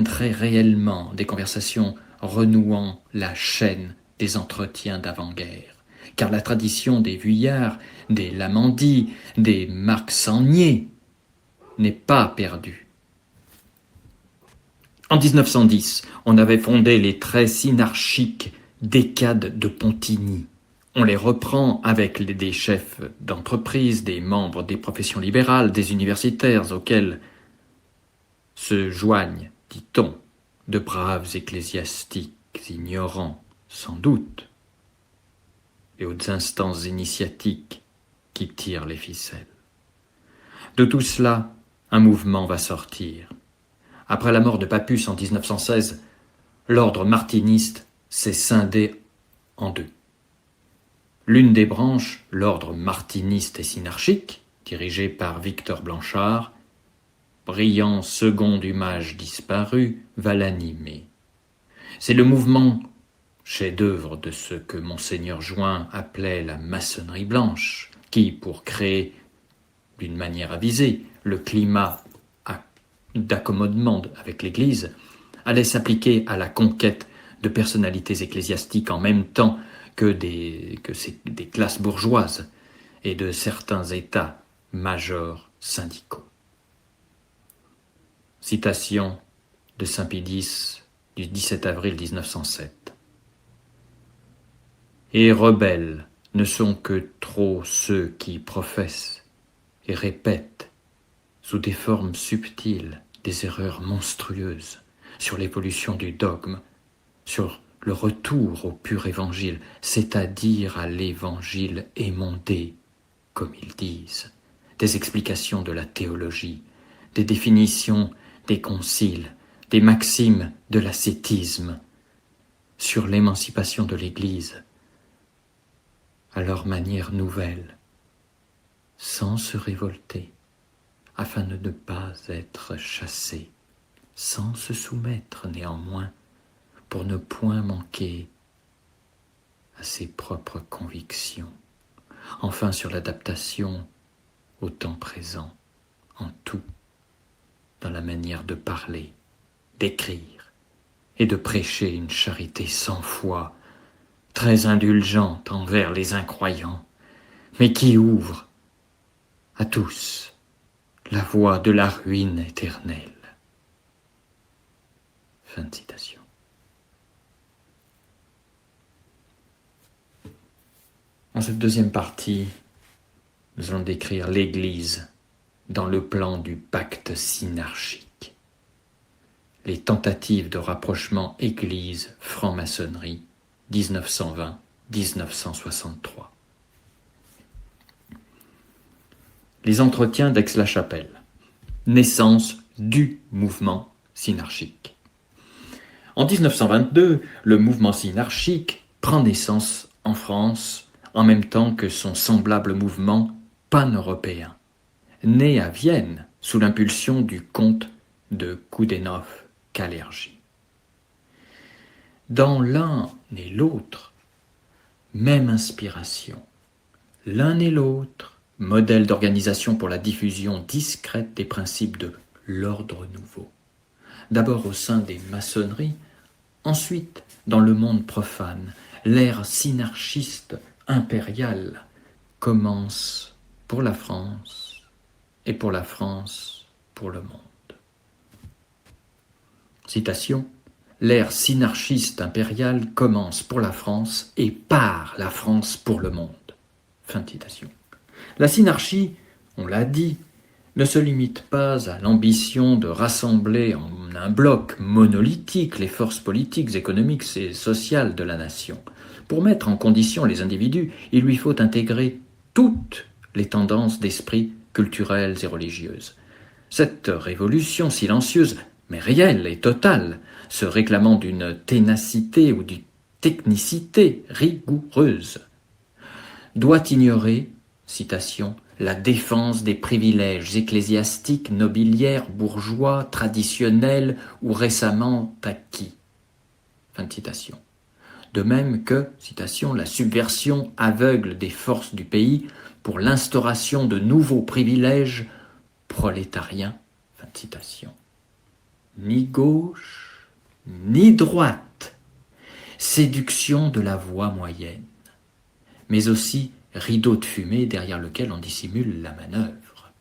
très réellement des conversations renouant la chaîne des entretiens d'avant-guerre, car la tradition des Vuillard, des Lamandy, des Marc Sangnier n'est pas perdue. En 1910, on avait fondé les très synarchiques décades de Pontigny. On les reprend avec des chefs d'entreprise, des membres des professions libérales, des universitaires auxquels se joignent, dit-on, de braves ecclésiastiques ignorants, sans doute, et aux instances initiatiques qui tirent les ficelles. De tout cela, un mouvement va sortir. Après la mort de Papus en 1916, l'ordre martiniste s'est scindé en deux. L'une des branches, l'ordre martiniste et synarchique, dirigé par Victor Blanchard, brillant second du mage disparu, va l'animer. C'est le mouvement chef-d'œuvre de ce que Monseigneur Join appelait la maçonnerie blanche, qui, pour créer, d'une manière avisée, le climat d'accommodement avec l'Église, allait s'appliquer à la conquête de personnalités ecclésiastiques en même temps que des classes bourgeoises et de certains états majors syndicaux. Citation de Saint-Pie du 17 avril 1907. Et rebelles ne sont que trop ceux qui professent et répètent sous des formes subtiles des erreurs monstrueuses sur l'évolution du dogme, sur le retour au pur évangile, c'est-à-dire à l'évangile émondé, comme ils disent, des explications de la théologie, des définitions des conciles, des maximes de l'ascétisme, sur l'émancipation de l'Église, à leur manière nouvelle, sans se révolter, afin de ne pas être chassés, sans se soumettre néanmoins, pour ne point manquer à ses propres convictions. Enfin, sur l'adaptation au temps présent, en tout, dans la manière de parler, d'écrire et de prêcher une charité sans foi, très indulgente envers les incroyants, mais qui ouvre à tous la voie de la ruine éternelle. Fin de citation. Dans cette deuxième partie, nous allons décrire l'Église dans le plan du pacte synarchique. Les tentatives de rapprochement Église-franc-maçonnerie 1920-1963. Les entretiens d'Aix-la-Chapelle. Naissance du mouvement synarchique. En 1922, le mouvement synarchique prend naissance en France en même temps que son semblable mouvement pan-européen, né à Vienne sous l'impulsion du comte de Koudenov-Kalergi. Dans l'un et l'autre, même inspiration. L'un et l'autre, modèle d'organisation pour la diffusion discrète des principes de l'ordre nouveau. D'abord au sein des maçonneries, ensuite dans le monde profane, l'ère synarchiste impériale commence pour la France et pour la France pour le monde. Citation. L'ère synarchiste impériale commence pour la France et par la France pour le monde. Fin de citation. La synarchie, on l'a dit, ne se limite pas à l'ambition de rassembler en un bloc monolithique les forces politiques, économiques et sociales de la nation. Pour mettre en condition les individus, il lui faut intégrer toutes les tendances d'esprit culturelles et religieuses. Cette révolution silencieuse, mais réelle et totale, se réclamant d'une ténacité ou d'une technicité rigoureuse, doit ignorer, citation, la défense des privilèges ecclésiastiques, nobiliaires, bourgeois, traditionnels ou récemment acquis. Fin de citation. De même que, citation, la subversion aveugle des forces du pays pour l'instauration de nouveaux privilèges prolétariens. Fin de citation. ni gauche, ni droite. Séduction de la voie moyenne, mais aussi rideau de fumée derrière lequel on dissimule la manœuvre.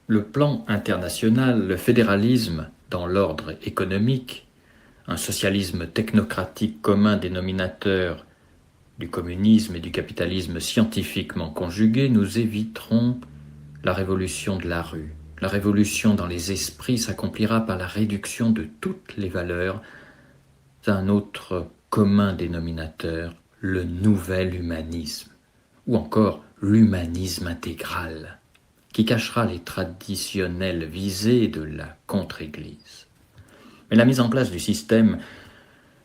Le plan international, le fédéralisme dans l'ordre économique, un socialisme technocratique commun dénominateur du communisme et du capitalisme scientifiquement conjugués, nous éviterons la révolution de la rue. La révolution dans les esprits s'accomplira par la réduction de toutes les valeurs à un autre commun dénominateur, le nouvel humanisme, ou encore l'humanisme intégral, qui cachera les traditionnelles visées de la contre-Église. Mais la mise en place du système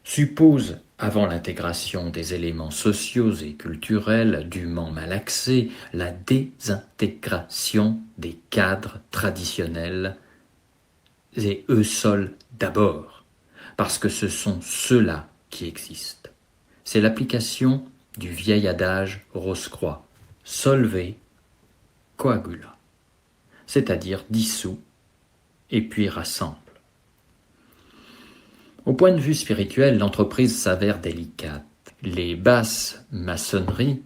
suppose, avant l'intégration des éléments sociaux et culturels dûment malaxés, la désintégration des cadres traditionnels, et eux seuls d'abord, parce que ce sont ceux-là qui existent. C'est l'application du vieil adage Rose-Croix, solve coagula, c'est-à-dire dissout et puis rassemble. Au point de vue spirituel, l'entreprise s'avère délicate. Les basses maçonneries,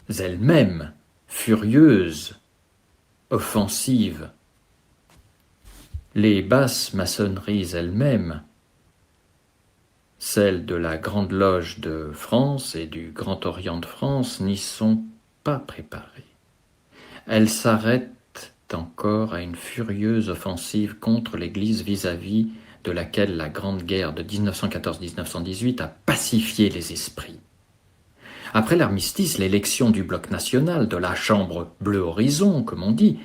elles-mêmes furieuses, offensives, les basses maçonneries elles-mêmes, celles de la Grande Loge de France et du Grand Orient de France, n'y sont pas préparées. Elles s'arrêtent encore à une furieuse offensive contre l'Église vis-à-vis de laquelle la Grande Guerre de 1914-1918 a pacifié les esprits. Après l'armistice, l'élection du bloc national, de la chambre bleu horizon, comme on dit,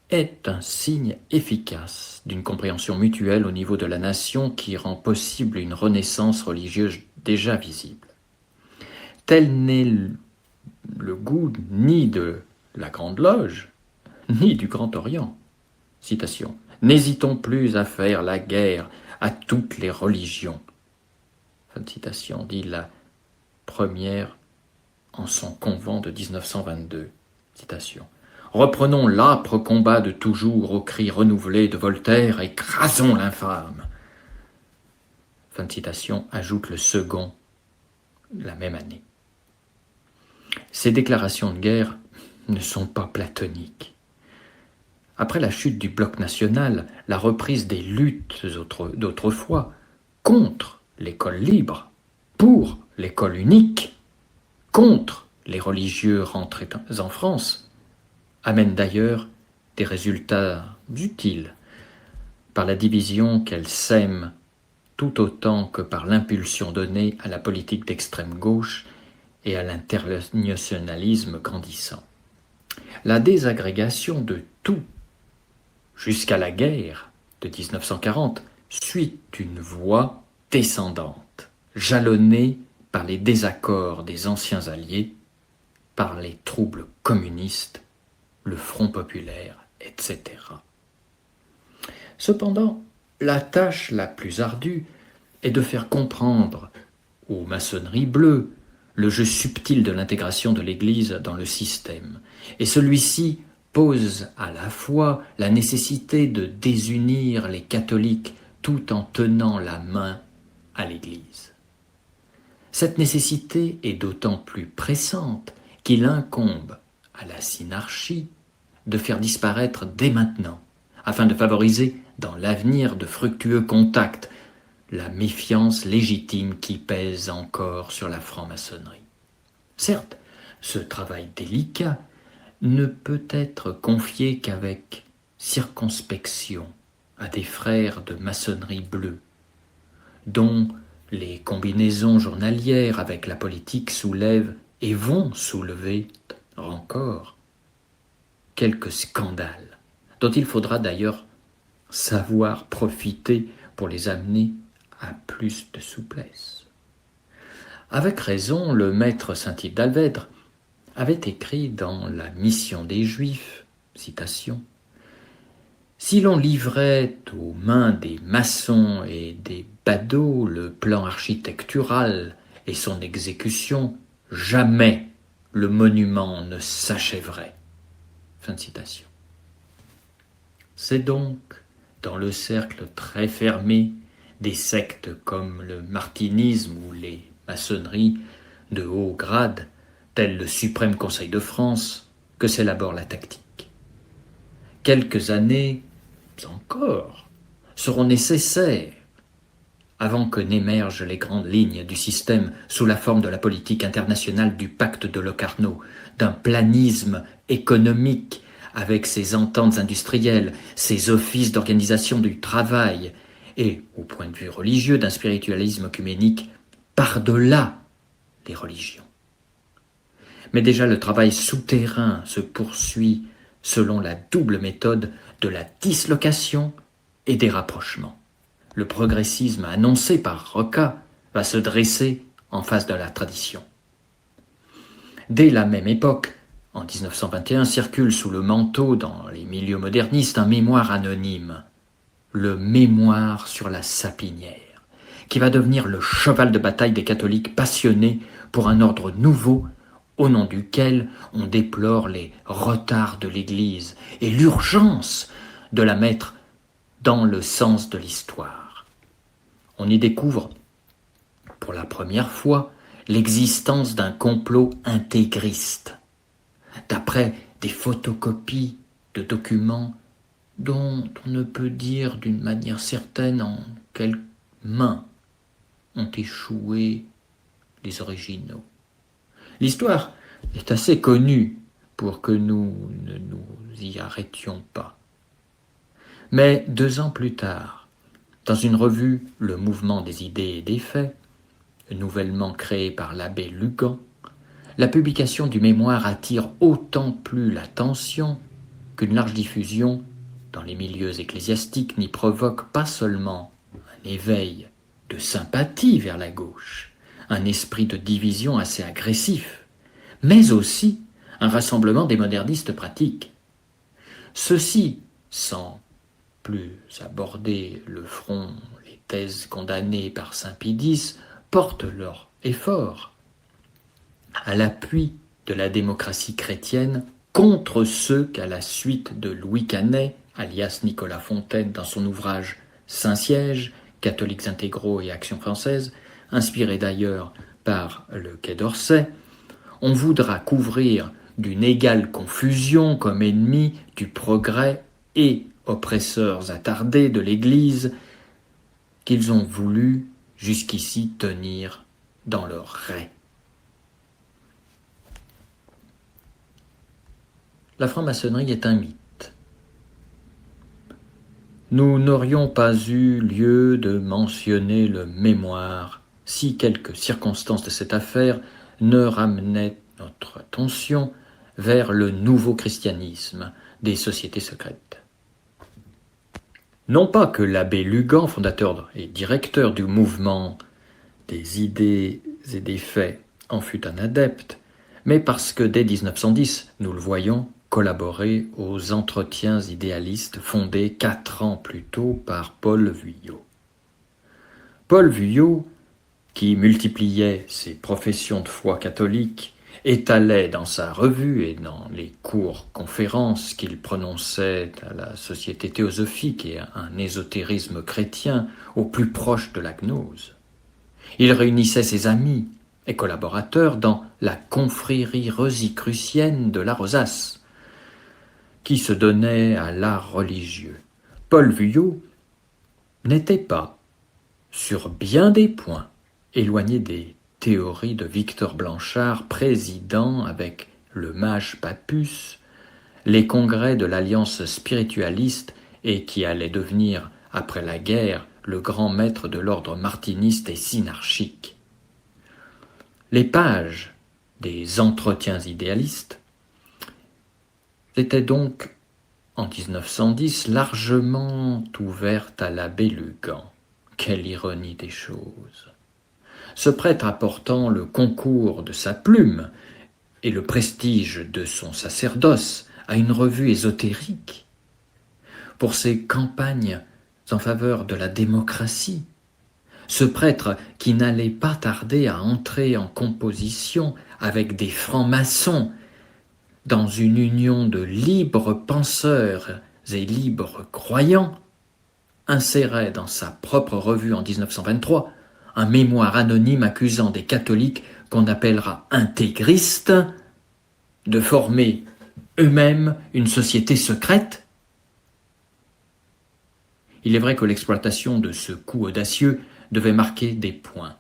est un signe efficace d'une compréhension mutuelle au niveau de la nation qui rend possible une renaissance religieuse déjà visible. Tel n'est le goût ni de la Grande Loge, ni du Grand Orient. Citation. N'hésitons plus à faire la guerre à toutes les religions. Fin de citation, dit la première en son convent de 1922. Citation. Reprenons l'âpre combat de toujours aux cris renouvelés de Voltaire, écrasons l'infâme. Fin de citation, ajoute le second la même année. Ces déclarations de guerre ne sont pas platoniques. Après la chute du bloc national, la reprise des luttes d'autrefois contre l'école libre, pour l'école unique, contre les religieux rentrés en France, amène d'ailleurs des résultats utiles par la division qu'elle sème tout autant que par l'impulsion donnée à la politique d'extrême gauche et à l'internationalisme grandissant. La désagrégation de tout jusqu'à la guerre de 1940 suit une voie descendante, jalonnée par les désaccords des anciens alliés, par les troubles communistes, le Front populaire, etc. Cependant, la tâche la plus ardue est de faire comprendre aux maçonneries bleues le jeu subtil de l'intégration de l'Église dans le système, et celui-ci pose à la fois la nécessité de désunir les catholiques tout en tenant la main à l'Église. Cette nécessité est d'autant plus pressante qu'il incombe à la synarchie de faire disparaître dès maintenant, afin de favoriser dans l'avenir de fructueux contacts, la méfiance légitime qui pèse encore sur la franc-maçonnerie. Certes, ce travail délicat ne peut être confié qu'avec circonspection à des frères de maçonnerie bleue, dont les combinaisons journalières avec la politique soulèvent et vont soulever encore quelques scandales, dont il faudra d'ailleurs savoir profiter pour les amener à plus de souplesse. Avec raison, le maître Saint-Yves d'Alvèdre avait écrit dans La Mission des Juifs, citation, « Si l'on livrait aux mains des maçons et des badauds le plan architectural et son exécution, jamais le monument ne s'achèverait. » Fin de citation. C'est donc dans le cercle très fermé des sectes comme le martinisme ou les maçonneries de haut grade, tel le Suprême Conseil de France, que s'élabore la tactique. Quelques années encore seront nécessaires avant que n'émergent les grandes lignes du système sous la forme de la politique internationale du pacte de Locarno, d'un planisme économique avec ses ententes industrielles, ses offices d'organisation du travail, et, au point de vue religieux, d'un spiritualisme œcuménique par-delà les religions. Mais déjà le travail souterrain se poursuit selon la double méthode de la dislocation et des rapprochements. Le progressisme annoncé par Roca va se dresser en face de la tradition. Dès la même époque, en 1921, circule sous le manteau dans les milieux modernistes un mémoire anonyme, le Mémoire sur la Sapinière, qui va devenir le cheval de bataille des catholiques passionnés pour un ordre nouveau au nom duquel on déplore les retards de l'Église et l'urgence de la mettre dans le sens de l'histoire. On y découvre, pour la première fois, l'existence d'un complot intégriste, d'après des photocopies de documents dont on ne peut dire d'une manière certaine en quelles mains ont échoué les originaux. L'histoire est assez connue pour que nous ne nous y arrêtions pas. Mais 2 ans plus tard, dans une revue Le Mouvement des idées et des faits, nouvellement créée par l'abbé Lugan, la publication du mémoire attire autant plus l'attention qu'une large diffusion dans les milieux ecclésiastiques n'y provoque pas seulement un éveil de sympathie vers la gauche, un esprit de division assez agressif, mais aussi un rassemblement des modernistes pratiques. Ceux-ci, sans plus aborder le front, les thèses condamnées par saint Pie X, portent leur effort à l'appui de la démocratie chrétienne contre ceux qu'à la suite de Louis Canet, alias Nicolas Fontaine, dans son ouvrage Saint-Siège, Catholiques intégraux et Action française, inspiré d'ailleurs par le Quai d'Orsay, on voudra couvrir d'une égale confusion comme ennemis du progrès et oppresseurs attardés de l'Église qu'ils ont voulu jusqu'ici tenir dans leur rets. La franc-maçonnerie est un mythe. Nous n'aurions pas eu lieu de mentionner le mémoire si quelques circonstances de cette affaire ne ramenaient notre attention vers le nouveau christianisme des sociétés secrètes. Non pas que l'abbé Lugan, fondateur et directeur du mouvement des idées et des faits, en fut un adepte, mais parce que dès 1910, nous le voyons, collaborer aux entretiens idéalistes fondés 4 ans plus tôt par Paul Vuillot. Paul Vuillot, qui multipliait ses professions de foi catholique, étalait dans sa revue et dans les cours-conférences qu'il prononçait à la Société théosophique et à un ésotérisme chrétien au plus proche de la gnose. Il réunissait ses amis et collaborateurs dans la confrérie rosicrucienne de la Rosace, qui se donnait à l'art religieux. Paul Vuillot n'était pas, sur bien des points, éloigné des théories de Victor Blanchard, présidant avec le mage Papus les congrès de l'Alliance spiritualiste et qui allait devenir, après la guerre, le grand maître de l'ordre martiniste et synarchique. Les pages des entretiens idéalistes étaient donc, en 1910, largement ouvertes à l'abbé Lugan. Quelle ironie des choses! Ce prêtre apportant le concours de sa plume et le prestige de son sacerdoce à une revue ésotérique, pour ses campagnes en faveur de la démocratie, ce prêtre qui n'allait pas tarder à entrer en composition avec des francs-maçons dans une union de libres penseurs et libres croyants, insérait dans sa propre revue en 1923 un mémoire anonyme accusant des catholiques qu'on appellera intégristes de former eux-mêmes une société secrète. Il est vrai que l'exploitation de ce coup audacieux devait marquer des points.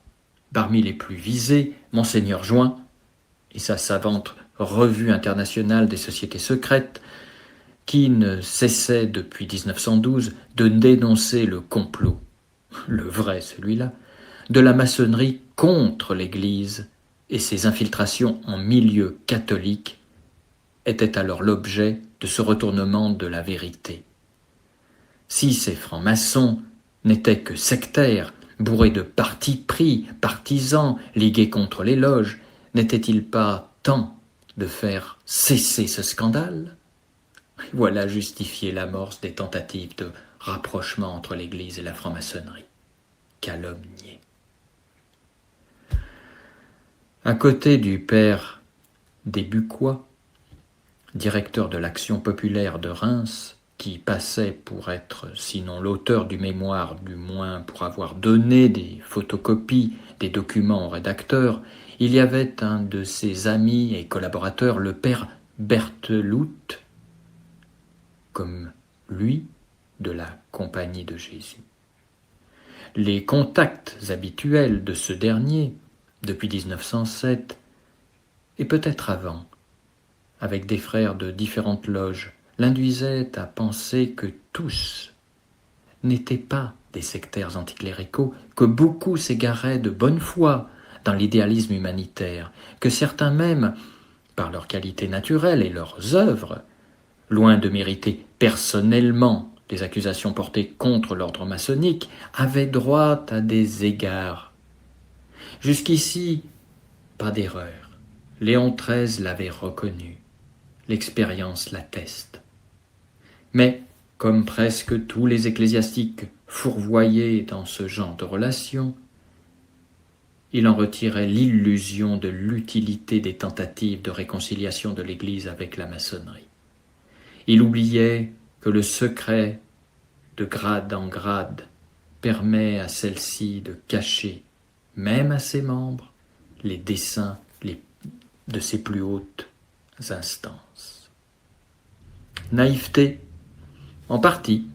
Parmi les plus visés, Monseigneur Join et sa savante Revue internationale des sociétés secrètes, qui ne cessait depuis 1912 de dénoncer le complot, le vrai celui-là, de la maçonnerie contre l'Église et ses infiltrations en milieu catholique était alors l'objet de ce retournement de la vérité. Si ces francs-maçons n'étaient que sectaires, bourrés de partis pris, partisans, ligués contre les loges, n'était-il pas temps de faire cesser ce scandale ? Voilà justifié l'amorce des tentatives de rapprochement entre l'Église et la franc-maçonnerie. Calomnié. À côté du père Desbucois, directeur de l'Action populaire de Reims, qui passait pour être, sinon l'auteur du mémoire, du moins pour avoir donné des photocopies des documents au rédacteur, il y avait un de ses amis et collaborateurs, le père Berthelout, comme lui, de la Compagnie de Jésus. Les contacts habituels de ce dernier, depuis 1907, et peut-être avant, avec des frères de différentes loges, l'induisaient à penser que tous n'étaient pas des sectaires anticléricaux, que beaucoup s'égaraient de bonne foi dans l'idéalisme humanitaire, que certains même, par leurs qualités naturelles et leurs œuvres, loin de mériter personnellement les accusations portées contre l'ordre maçonnique, avaient droit à des égards. Jusqu'ici, pas d'erreur. Léon XIII l'avait reconnu. L'expérience l'atteste. Mais, comme presque tous les ecclésiastiques fourvoyés dans ce genre de relations, il en retirait l'illusion de l'utilité des tentatives de réconciliation de l'Église avec la maçonnerie. Il oubliait que le secret, de grade en grade, permet à celle-ci de cacher, même à ses membres, les desseins de ses plus hautes instances. Naïveté, en partie,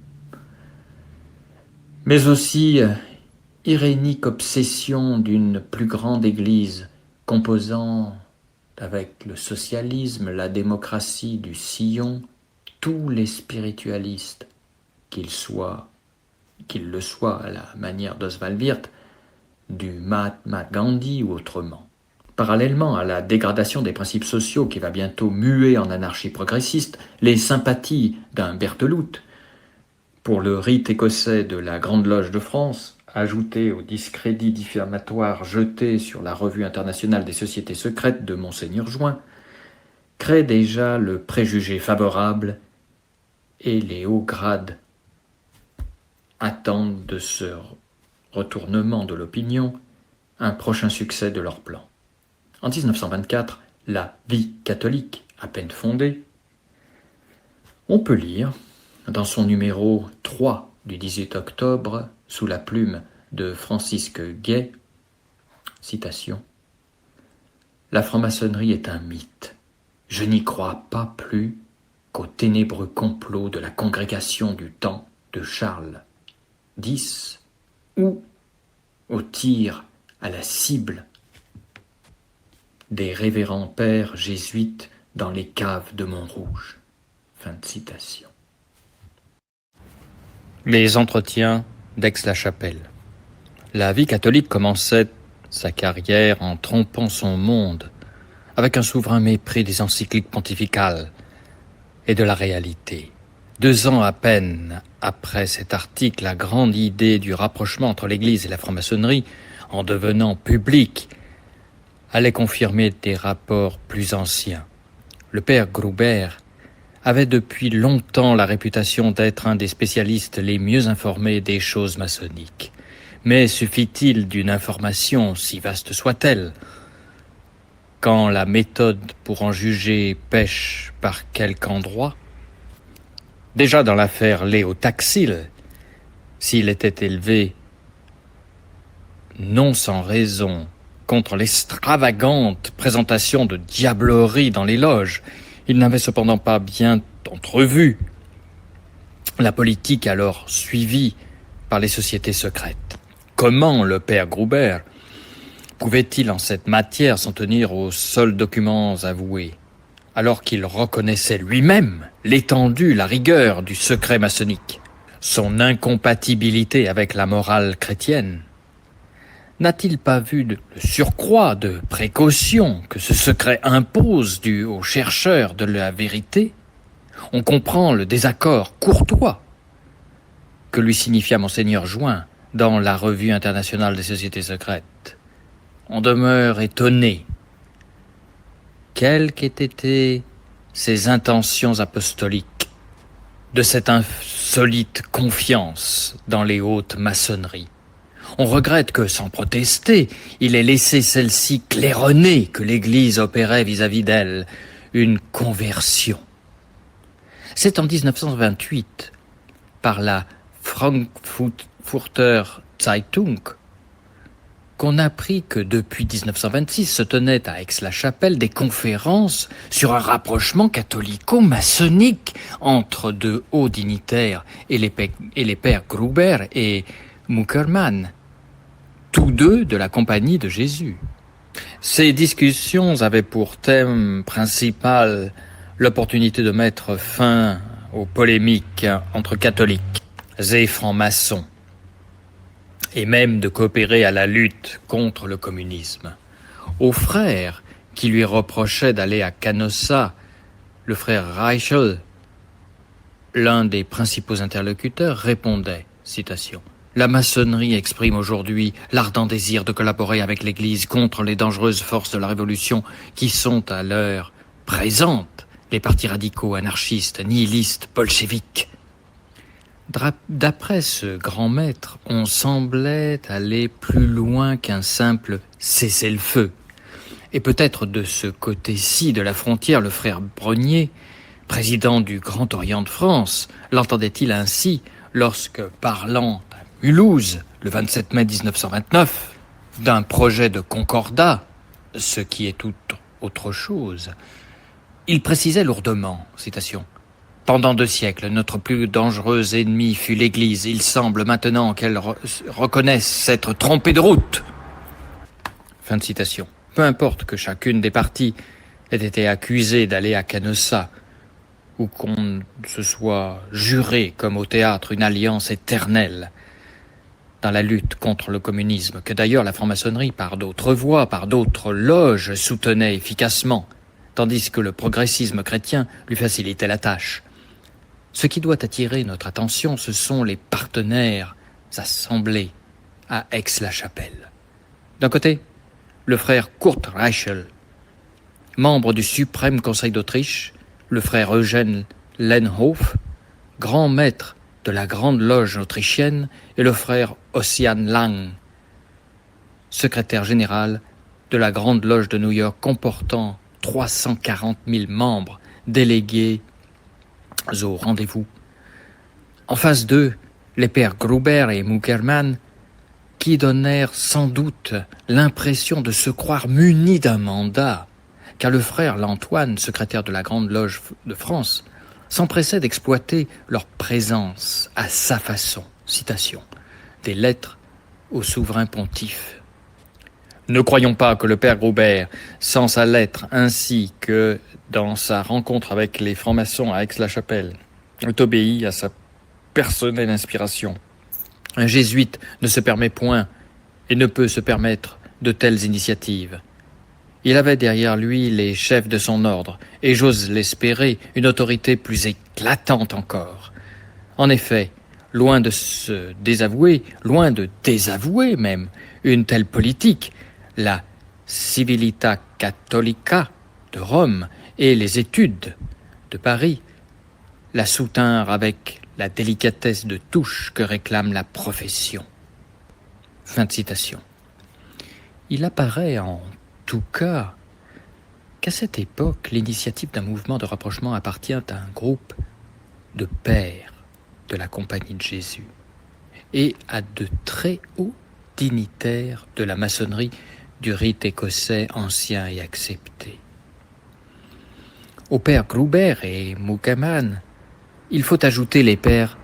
mais aussi irénique obsession d'une plus grande Église, composant avec le socialisme, la démocratie du sillon, tous les spiritualistes, qu'ils le soient à la manière d'Oswald Wirth, du Mahatma Gandhi ou autrement. Parallèlement à la dégradation des principes sociaux qui va bientôt muer en anarchie progressiste, les sympathies d'un Berthelout pour le rite écossais de la Grande Loge de France, ajoutées au discrédit diffamatoire jeté sur la Revue internationale des sociétés secrètes de Monseigneur Join, créent déjà le préjugé favorable et les hauts grades attendent de ce retournement de l'opinion un prochain succès de leur plan. En 1924, la Vie catholique, à peine fondée, on peut lire, dans son numéro 3 du 18 octobre, sous la plume de Francisque Gay, citation, « La franc-maçonnerie est un mythe. Je n'y crois pas plus qu'au ténébreux complot de la congrégation du temps de Charles X ou au tir à la cible des révérends pères jésuites dans les caves de Montrouge. » Fin de citation. Les entretiens d'Aix-la-Chapelle. La Vie catholique commençait sa carrière en trompant son monde, avec un souverain mépris des encycliques pontificales et de la réalité. 2 ans à peine après cet article, la grande idée du rapprochement entre l'Église et la franc-maçonnerie, en devenant publique, allait confirmer des rapports plus anciens. Le père Gruber avait depuis longtemps la réputation d'être un des spécialistes les mieux informés des choses maçonniques. Mais suffit-il d'une information, si vaste soit-elle, quand la méthode pour en juger pêche par quelque endroit ? Déjà dans l'affaire Léo Taxil, s'il était élevé non sans raison contre l'extravagante présentation de diablerie dans les loges, il n'avait cependant pas bien entrevu la politique alors suivie par les sociétés secrètes. Comment le père Gruber pouvait-il en cette matière s'en tenir aux seuls documents avoués, alors qu'il reconnaissait lui-même l'étendue, la rigueur du secret maçonnique, son incompatibilité avec la morale chrétienne? N'a-t-il pas vu le surcroît de précaution que ce secret impose aux chercheurs de la vérité? On comprend le désaccord courtois que lui signifia Monseigneur Join dans la Revue internationale des sociétés secrètes. On demeure étonné. Quelles qu'aient été ses intentions apostoliques de cette insolite confiance dans les hautes maçonneries? On regrette que, sans protester, il ait laissé celle-ci claironner que l'Église opérait vis-à-vis d'elle une conversion. C'est en 1928, par la Frankfurter Zeitung, qu'on apprit que depuis 1926 se tenaient à Aix-la-Chapelle des conférences sur un rapprochement catholico-maçonnique entre de hauts dignitaires et les pères Gruber et Muckermann, tous deux de la Compagnie de Jésus. Ces discussions avaient pour thème principal l'opportunité de mettre fin aux polémiques entre catholiques et francs-maçons, et même de coopérer à la lutte contre le communisme. Au frère qui lui reprochait d'aller à Canossa, le frère Reichel, l'un des principaux interlocuteurs, répondait, citation, « La maçonnerie exprime aujourd'hui l'ardent désir de collaborer avec l'Église contre les dangereuses forces de la Révolution qui sont à l'heure présente les partis radicaux, anarchistes, nihilistes, bolcheviques. » D'après ce grand maître, on semblait aller plus loin qu'un simple cessez-le-feu. Et peut-être de ce côté-ci de la frontière, le frère Brognier, président du Grand Orient de France, l'entendait-il ainsi lorsque, parlant à Mulhouse, le 27 mai 1929, d'un projet de concordat, ce qui est tout autre chose, il précisait lourdement, citation, « Pendant 2 siècles, notre plus dangereux ennemi fut l'Église. Il semble maintenant qu'elle reconnaisse s'être trompée de route. » Fin de citation. Peu importe que chacune des parties ait été accusée d'aller à Canossa, ou qu'on se soit juré, comme au théâtre, une alliance éternelle dans la lutte contre le communisme, que d'ailleurs la franc-maçonnerie, par d'autres voies, par d'autres loges, soutenait efficacement, tandis que le progressisme chrétien lui facilitait la tâche. Ce qui doit attirer notre attention, ce sont les partenaires assemblés à Aix-la-Chapelle. D'un côté, le frère Kurt Reichel, membre du suprême conseil d'Autriche, le frère Eugène Lenhof, grand maître de la grande loge autrichienne, et le frère Ossian Lang, secrétaire général de la grande loge de New York comportant 340 000 membres délégués au rendez-vous. En face d'eux, les pères Gruber et Muckermann, qui donnèrent sans doute l'impression de se croire munis d'un mandat, car le frère L'Antoine, secrétaire de la Grande Loge de France, s'empressait d'exploiter leur présence à sa façon. Citation des lettres au souverain pontife. Ne croyons pas que le père Gruber, sans sa lettre ainsi que dans sa rencontre avec les francs-maçons à Aix-la-Chapelle, ait obéi à sa personnelle inspiration. Un jésuite ne se permet point et ne peut se permettre de telles initiatives. Il avait derrière lui les chefs de son ordre, et j'ose l'espérer, une autorité plus éclatante encore. En effet, loin de se désavouer, loin de désavouer même, une telle politique, la Civilita Catholica de Rome et les études de Paris la soutinrent avec la délicatesse de touche que réclame la profession. Fin de citation. Il apparaît en tout cas qu'à cette époque, l'initiative d'un mouvement de rapprochement appartient à un groupe de pères de la Compagnie de Jésus. et à de très hauts dignitaires de la maçonnerie du rite écossais ancien et accepté. Aux pères Gruber et Mukaman, il faut ajouter les pères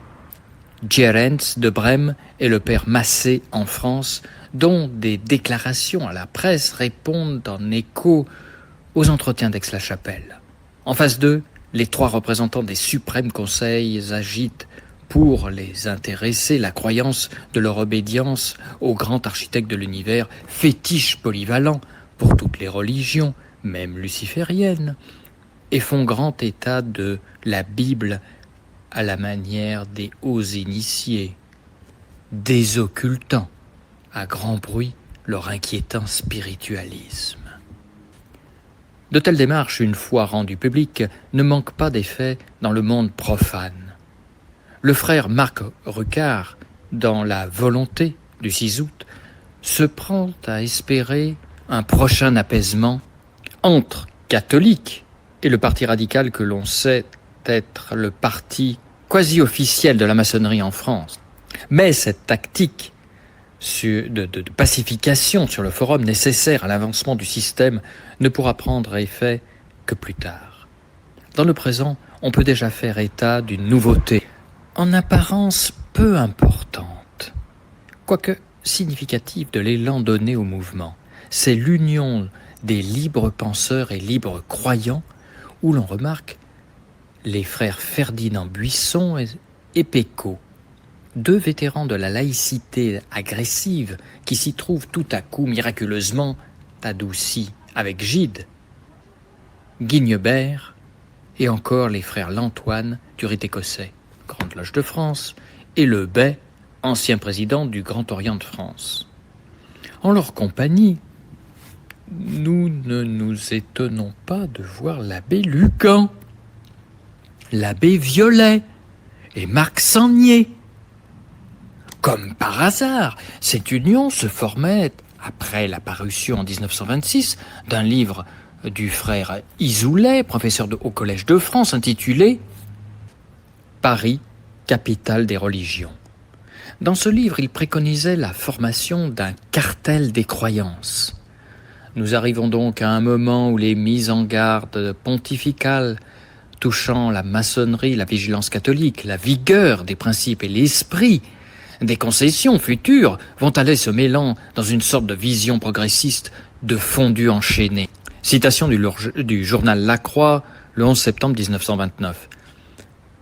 Gerrans de Brême et le père Massé en France, dont des déclarations à la presse répondent en écho aux entretiens d'Aix-la-Chapelle. En face d'eux, les 3 représentants des suprêmes conseils agitent pour les intéressés la croyance de leur obédience au grand architecte de l'univers, fétiche polyvalent pour toutes les religions, même lucifériennes, et font grand état de la Bible à la manière des hauts initiés, désoccultant à grand bruit leur inquiétant spiritualisme. De telles démarches, une fois rendues publiques, ne manquent pas d'effet dans le monde profane. Le frère Marc Rucard, dans La Volonté du 6 août, se prend à espérer un prochain apaisement entre catholiques et le parti radical que l'on sait être le parti quasi-officiel de la maçonnerie en France. Mais cette tactique de pacification sur le forum nécessaire à l'avancement du système ne pourra prendre effet que plus tard. Dans le présent, on peut déjà faire état d'une nouveauté, en apparence peu importante, quoique significative de l'élan donné au mouvement. C'est l'union des libres penseurs et libres croyants, où l'on remarque les frères Ferdinand Buisson et Pécaud, 2 vétérans de la laïcité agressive qui s'y trouvent tout à coup miraculeusement adoucis avec Gide, Guignebert et encore les frères Lantoine du rite écossais, Grande Loge de France, et le Bay, ancien président du Grand Orient de France. En leur compagnie, nous ne nous étonnons pas de voir l'abbé Lucan, l'abbé Violet et Marc Sangnier. Comme par hasard, cette union se formait après la parution en 1926 d'un livre du frère Isoulet, professeur au Collège de France, intitulé « Paris, capitale des religions ». Dans ce livre, il préconisait la formation d'un cartel des croyances. Nous arrivons donc à un moment où les mises en garde pontificales touchant la maçonnerie, la vigilance catholique, la vigueur des principes et l'esprit des concessions futures vont aller se mêlant dans une sorte de vision progressiste de fondu enchaîné. Citation du journal La Croix, le 11 septembre 1929.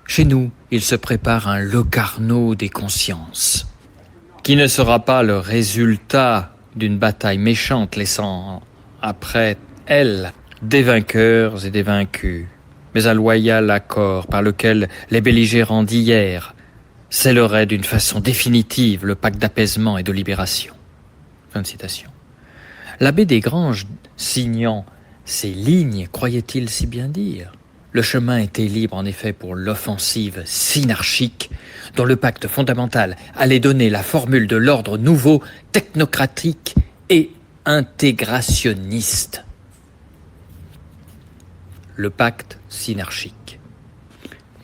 Chez nous, il se prépare un Locarno des consciences, qui ne sera pas le résultat d'une bataille méchante laissant après elle des vainqueurs et des vaincus, mais un loyal accord par lequel les belligérants d'hier scelleraient d'une façon définitive le pacte d'apaisement et de libération. Fin de citation. L'abbé Desgranges, signant ces lignes, croyait-il si bien dire ? Le chemin était libre en effet pour l'offensive synarchique dont le pacte fondamental allait donner la formule de l'ordre nouveau, technocratique et intégrationniste. Le pacte synarchique.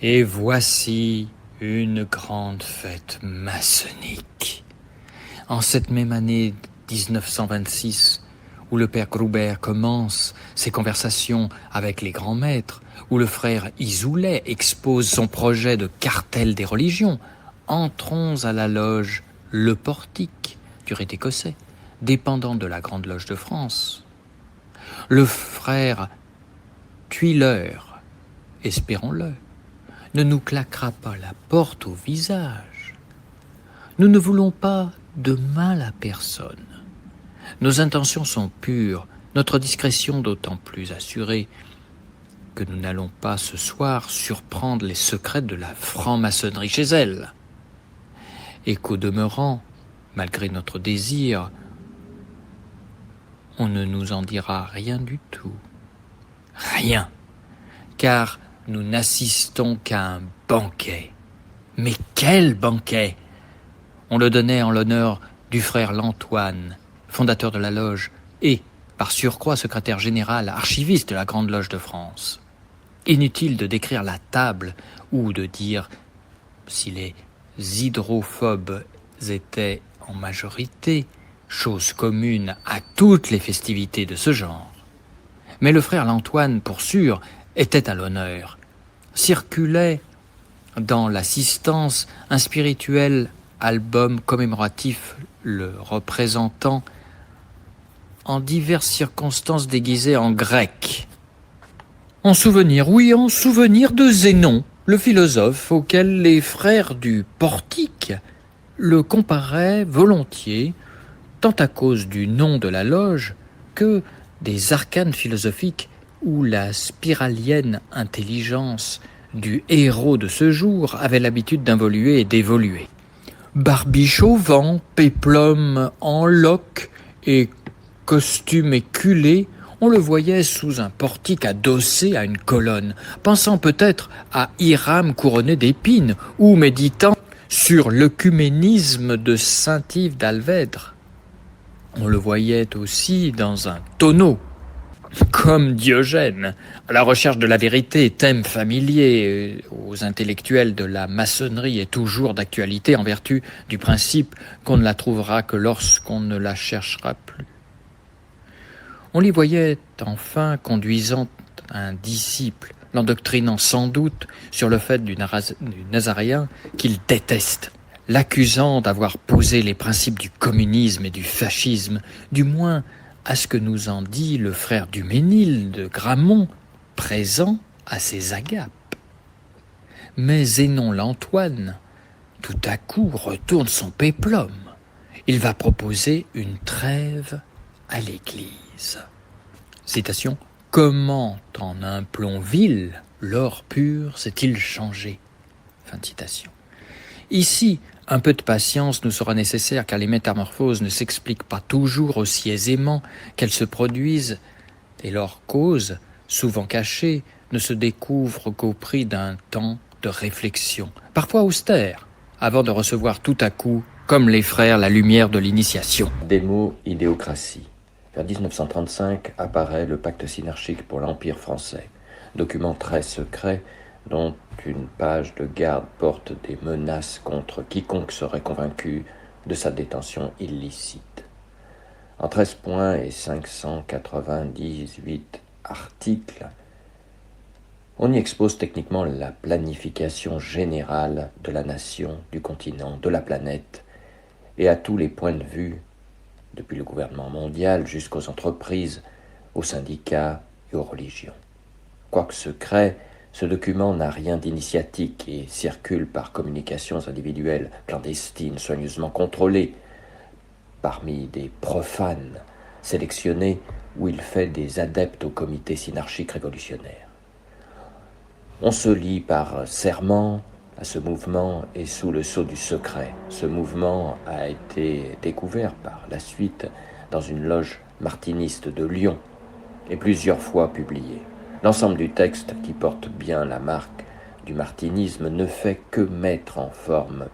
Et voici une grande fête maçonnique. En cette même année 1926, où le père Gruber commence ses conversations avec les grands maîtres, où le frère Isoulet expose son projet de cartel des religions, entrons à la loge Le Portique du rite écossais, dépendant de la Grande Loge de France. Le frère Tuileur, espérons-le, ne nous claquera pas la porte au visage. Nous ne voulons pas de mal à personne. Nos intentions sont pures, notre discrétion d'autant plus assurée que nous n'allons pas ce soir surprendre les secrets de la franc-maçonnerie chez elle, et qu'au demeurant, malgré notre désir, on ne nous en dira rien du tout. Rien, car nous n'assistons qu'à un banquet. Mais quel banquet! On le donnait en l'honneur du frère Lantoine, fondateur de la loge, et, par surcroît, secrétaire général, archiviste de la Grande Loge de France. Inutile de décrire la table ou de dire si les hydrophobes étaient en majorité, chose commune à toutes les festivités de ce genre. Mais le frère L'Antoine, pour sûr, était à l'honneur. Circulait dans l'assistance un spirituel album commémoratif le représentant en diverses circonstances déguisées en grec. En souvenir, oui, en souvenir de Zénon, le philosophe auquel les frères du Portique le comparaient volontiers, tant à cause du nom de la loge que des arcanes philosophiques où la spiralienne intelligence du héros de ce jour avait l'habitude d'involuer et d'évoluer. Barbiche au vent, péplum en loques et costume éculé, on le voyait sous un portique adossé à une colonne, pensant peut-être à Hiram couronné d'épines ou méditant sur l'œcuménisme de Saint-Yves d'Alvèdre. On le voyait aussi dans un tonneau, comme Diogène, à la recherche de la vérité, thème familier aux intellectuels de la maçonnerie et toujours d'actualité en vertu du principe qu'on ne la trouvera que lorsqu'on ne la cherchera plus. On l'y voyait enfin conduisant un disciple, l'endoctrinant sans doute sur le fait du Nazaréen qu'il déteste, l'accusant d'avoir posé les principes du communisme et du fascisme, du moins à ce que nous en dit le frère Duménil de Gramont, présent à ses agapes. Mais Zénon L'Antoine, tout à coup, retourne son péplum. Il va proposer une trêve à l'Église. Citation. « Comment en un plomb vil l'or pur s'est-il changé ?» Fin de citation. Ici, un peu de patience nous sera nécessaire car les métamorphoses ne s'expliquent pas toujours aussi aisément qu'elles se produisent et leurs causes, souvent cachées, ne se découvrent qu'au prix d'un temps de réflexion, parfois austère, avant de recevoir tout à coup, comme les frères, la lumière de l'initiation. Démo idéocratie. Vers 1935 apparaît le pacte synarchique pour l'Empire français, document très secret dont une page de garde porte des menaces contre quiconque serait convaincu de sa détention illicite. En 13 points et 598 articles, on y expose techniquement la planification générale de la nation, du continent, de la planète, et à tous les points de vue, depuis le gouvernement mondial jusqu'aux entreprises, aux syndicats et aux religions. Quoique secret, ce document n'a rien d'initiatique et circule par communications individuelles clandestines, soigneusement contrôlées, parmi des profanes sélectionnés où il fait des adeptes au comité synarchique révolutionnaire. On se lie par serment à ce mouvement et sous le sceau du secret. Ce mouvement a été découvert par la suite dans une loge martiniste de Lyon et plusieurs fois publié. L'ensemble du texte, qui porte bien la marque du martinisme, ne fait que mettre en forme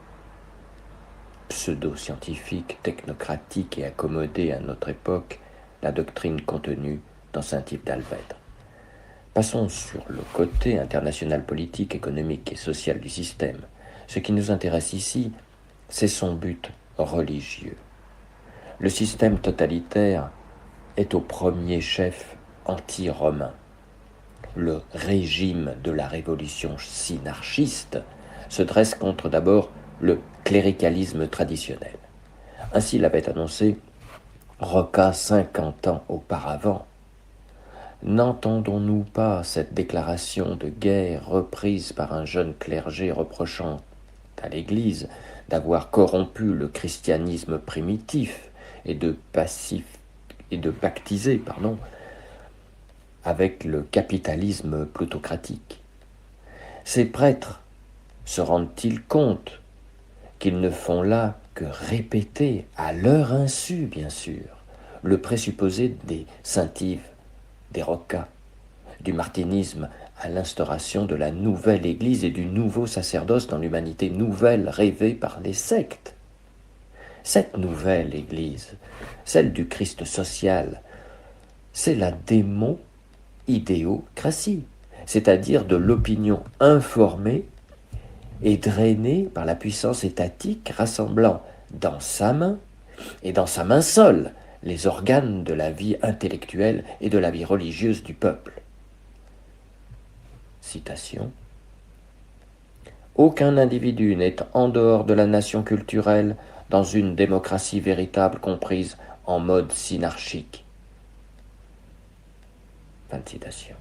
pseudo-scientifique, technocratique et accommodée à notre époque la doctrine contenue dans Saint-Yves d'Alvèdre. Passons sur le côté international politique, économique et social du système. Ce qui nous intéresse ici, c'est son but religieux. Le système totalitaire est au premier chef anti-romain. Le régime de la révolution synarchiste se dresse contre d'abord le cléricalisme traditionnel. Ainsi l'avait annoncé Rocca 50 ans auparavant. N'entendons-nous pas cette déclaration de guerre reprise par un jeune clergé reprochant à l'Église d'avoir corrompu le christianisme primitif et de pactiser avec le capitalisme plutocratique? Ces prêtres se rendent-ils compte qu'ils ne font là que répéter, à leur insu bien sûr, le présupposé des Saint-Yves, des Rocca, du martinisme à l'instauration de la nouvelle Église et du nouveau sacerdoce dans l'humanité nouvelle rêvée par les sectes? Cette nouvelle Église, celle du Christ social, c'est la démo-idéocratie, c'est-à-dire de l'opinion informée et drainée par la puissance étatique rassemblant dans sa main, et dans sa main seule, les organes de la vie intellectuelle et de la vie religieuse du peuple. Citation. Aucun individu n'est en dehors de la nation culturelle dans une démocratie véritable comprise en mode synarchique. Fin de citation.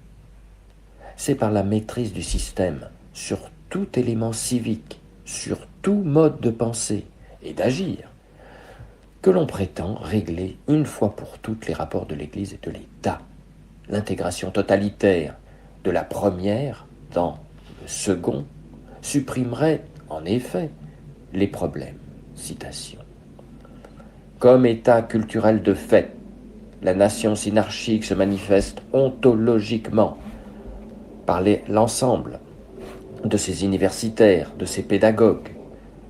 C'est par la maîtrise du système sur tout élément civique, sur tout mode de pensée et d'agir, que l'on prétend régler une fois pour toutes les rapports de l'Église et de l'État. L'intégration totalitaire de la première dans le second supprimerait en effet les problèmes. Citation. Comme état culturel de fait, la nation synarchique se manifeste ontologiquement par l'ensemble de ses universitaires, de ses pédagogues,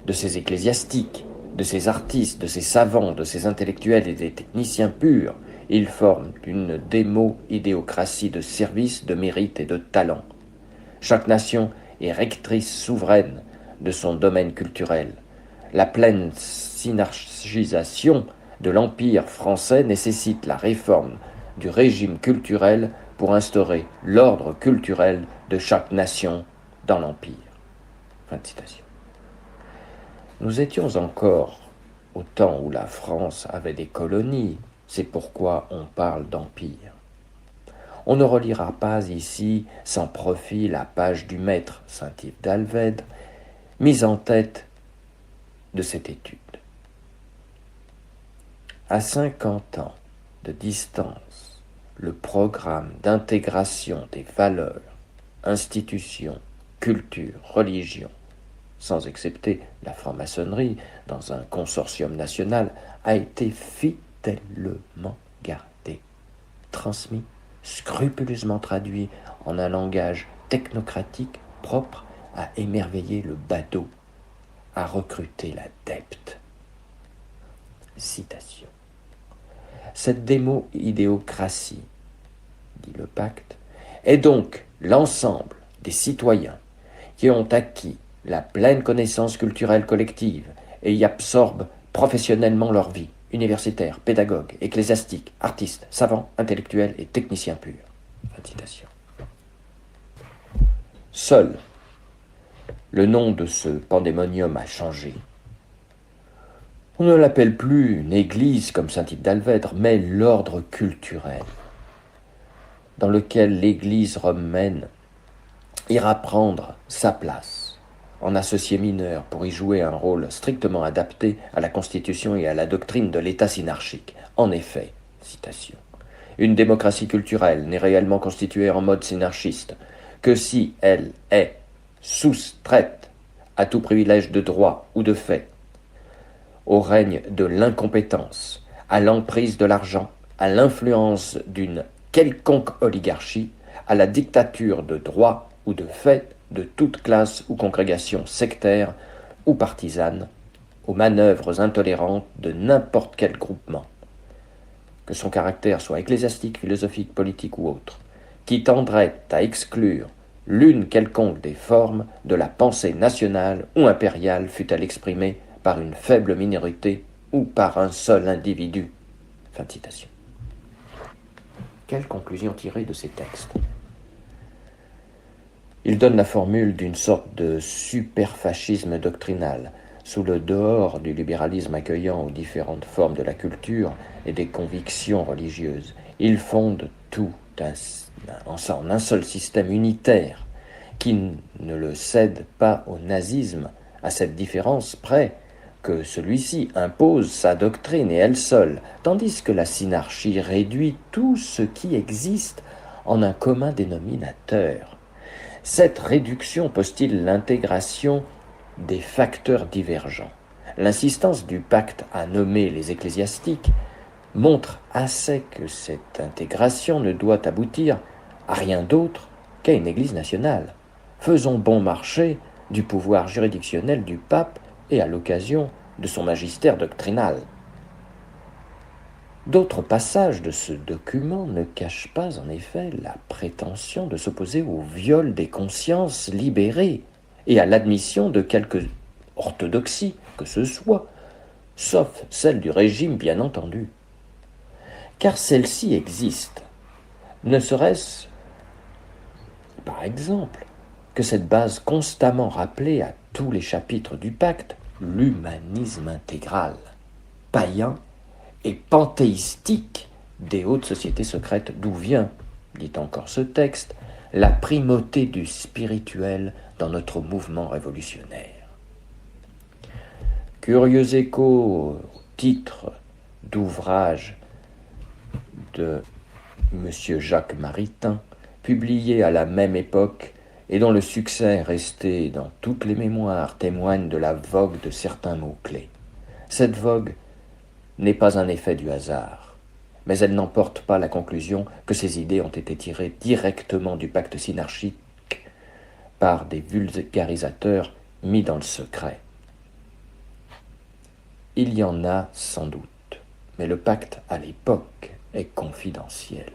de ses ecclésiastiques, de ses artistes, de ses savants, de ses intellectuels et des techniciens purs. Ils forment une démo-idéocratie de service, de mérite et de talent. Chaque nation est rectrice souveraine de son domaine culturel. La pleine synarchisation de l'Empire français nécessite la réforme du régime culturel pour instaurer l'ordre culturel de chaque nation dans l'Empire. Fin de citation. Nous étions encore au temps où la France avait des colonies, c'est pourquoi on parle d'empire. On ne relira pas ici sans profit la page du maître Saint-Yves d'Alvède, mise en tête de cette étude. À 50 ans de distance, le programme d'intégration des valeurs, institutions, culture, religion, sans excepter la franc-maçonnerie, dans un consortium national, a été fidèlement gardé, transmis, scrupuleusement traduit en un langage technocratique propre à émerveiller le badaud, à recruter l'adepte. Citation. Cette démo-idéocratie, dit le pacte, est donc l'ensemble des citoyens qui ont acquis la pleine connaissance culturelle collective et y absorbent professionnellement leur vie, universitaires, pédagogues, ecclésiastiques, artistes, savants, intellectuels et techniciens purs. Fin de citation. Seul le nom de ce pandémonium a changé. On ne l'appelle plus une église comme Saint-Yves d'Alvède, mais l'ordre culturel, dans lequel l'église romaine ira prendre sa place en associé mineur pour y jouer un rôle strictement adapté à la constitution et à la doctrine de l'État synarchique. En effet, citation, une démocratie culturelle n'est réellement constituée en mode synarchiste que si elle est soustraite à tout privilège de droit ou de fait, au règne de l'incompétence, à l'emprise de l'argent, à l'influence d'une quelconque oligarchie, à la dictature de droit ou de fait de toute classe ou congrégation sectaire ou partisane, aux manœuvres intolérantes de n'importe quel groupement, que son caractère soit ecclésiastique, philosophique, politique ou autre, qui tendrait à exclure l'une quelconque des formes de la pensée nationale ou impériale, fût-elle exprimée par une faible minorité ou par un seul individu. Fin de citation. Quelle conclusion tirer de ces textes ? Il donne la formule d'une sorte de superfascisme doctrinal, sous le dehors du libéralisme accueillant aux différentes formes de la culture et des convictions religieuses. Il fonde tout en un seul système unitaire, qui ne le cède pas au nazisme, à cette différence près que celui-ci impose sa doctrine et elle seule, tandis que la synarchie réduit tout ce qui existe en un commun dénominateur. Cette réduction postule l'intégration des facteurs divergents. L'insistance du pacte à nommer les ecclésiastiques montre assez que cette intégration ne doit aboutir à rien d'autre qu'à une Église nationale. Faisons bon marché du pouvoir juridictionnel du pape et à l'occasion de son magistère doctrinal. D'autres passages de ce document ne cachent pas en effet la prétention de s'opposer au viol des consciences libérées et à l'admission de quelque orthodoxie que ce soit, sauf celle du régime bien entendu. Car celle-ci existe, ne serait-ce, par exemple, que cette base constamment rappelée à tous les chapitres du pacte, l'humanisme intégral, païen et panthéistique des hautes sociétés secrètes, d'où vient, dit encore ce texte, la primauté du spirituel dans notre mouvement révolutionnaire. Curieux écho au titre d'ouvrage de M. Jacques Maritain, publié à la même époque et dont le succès resté dans toutes les mémoires témoigne de la vogue de certains mots-clés. Cette vogue n'est pas un effet du hasard, mais elle n'emporte pas la conclusion que ces idées ont été tirées directement du pacte synarchique par des vulgarisateurs mis dans le secret. Il y en a sans doute, mais le pacte à l'époque est confidentiel.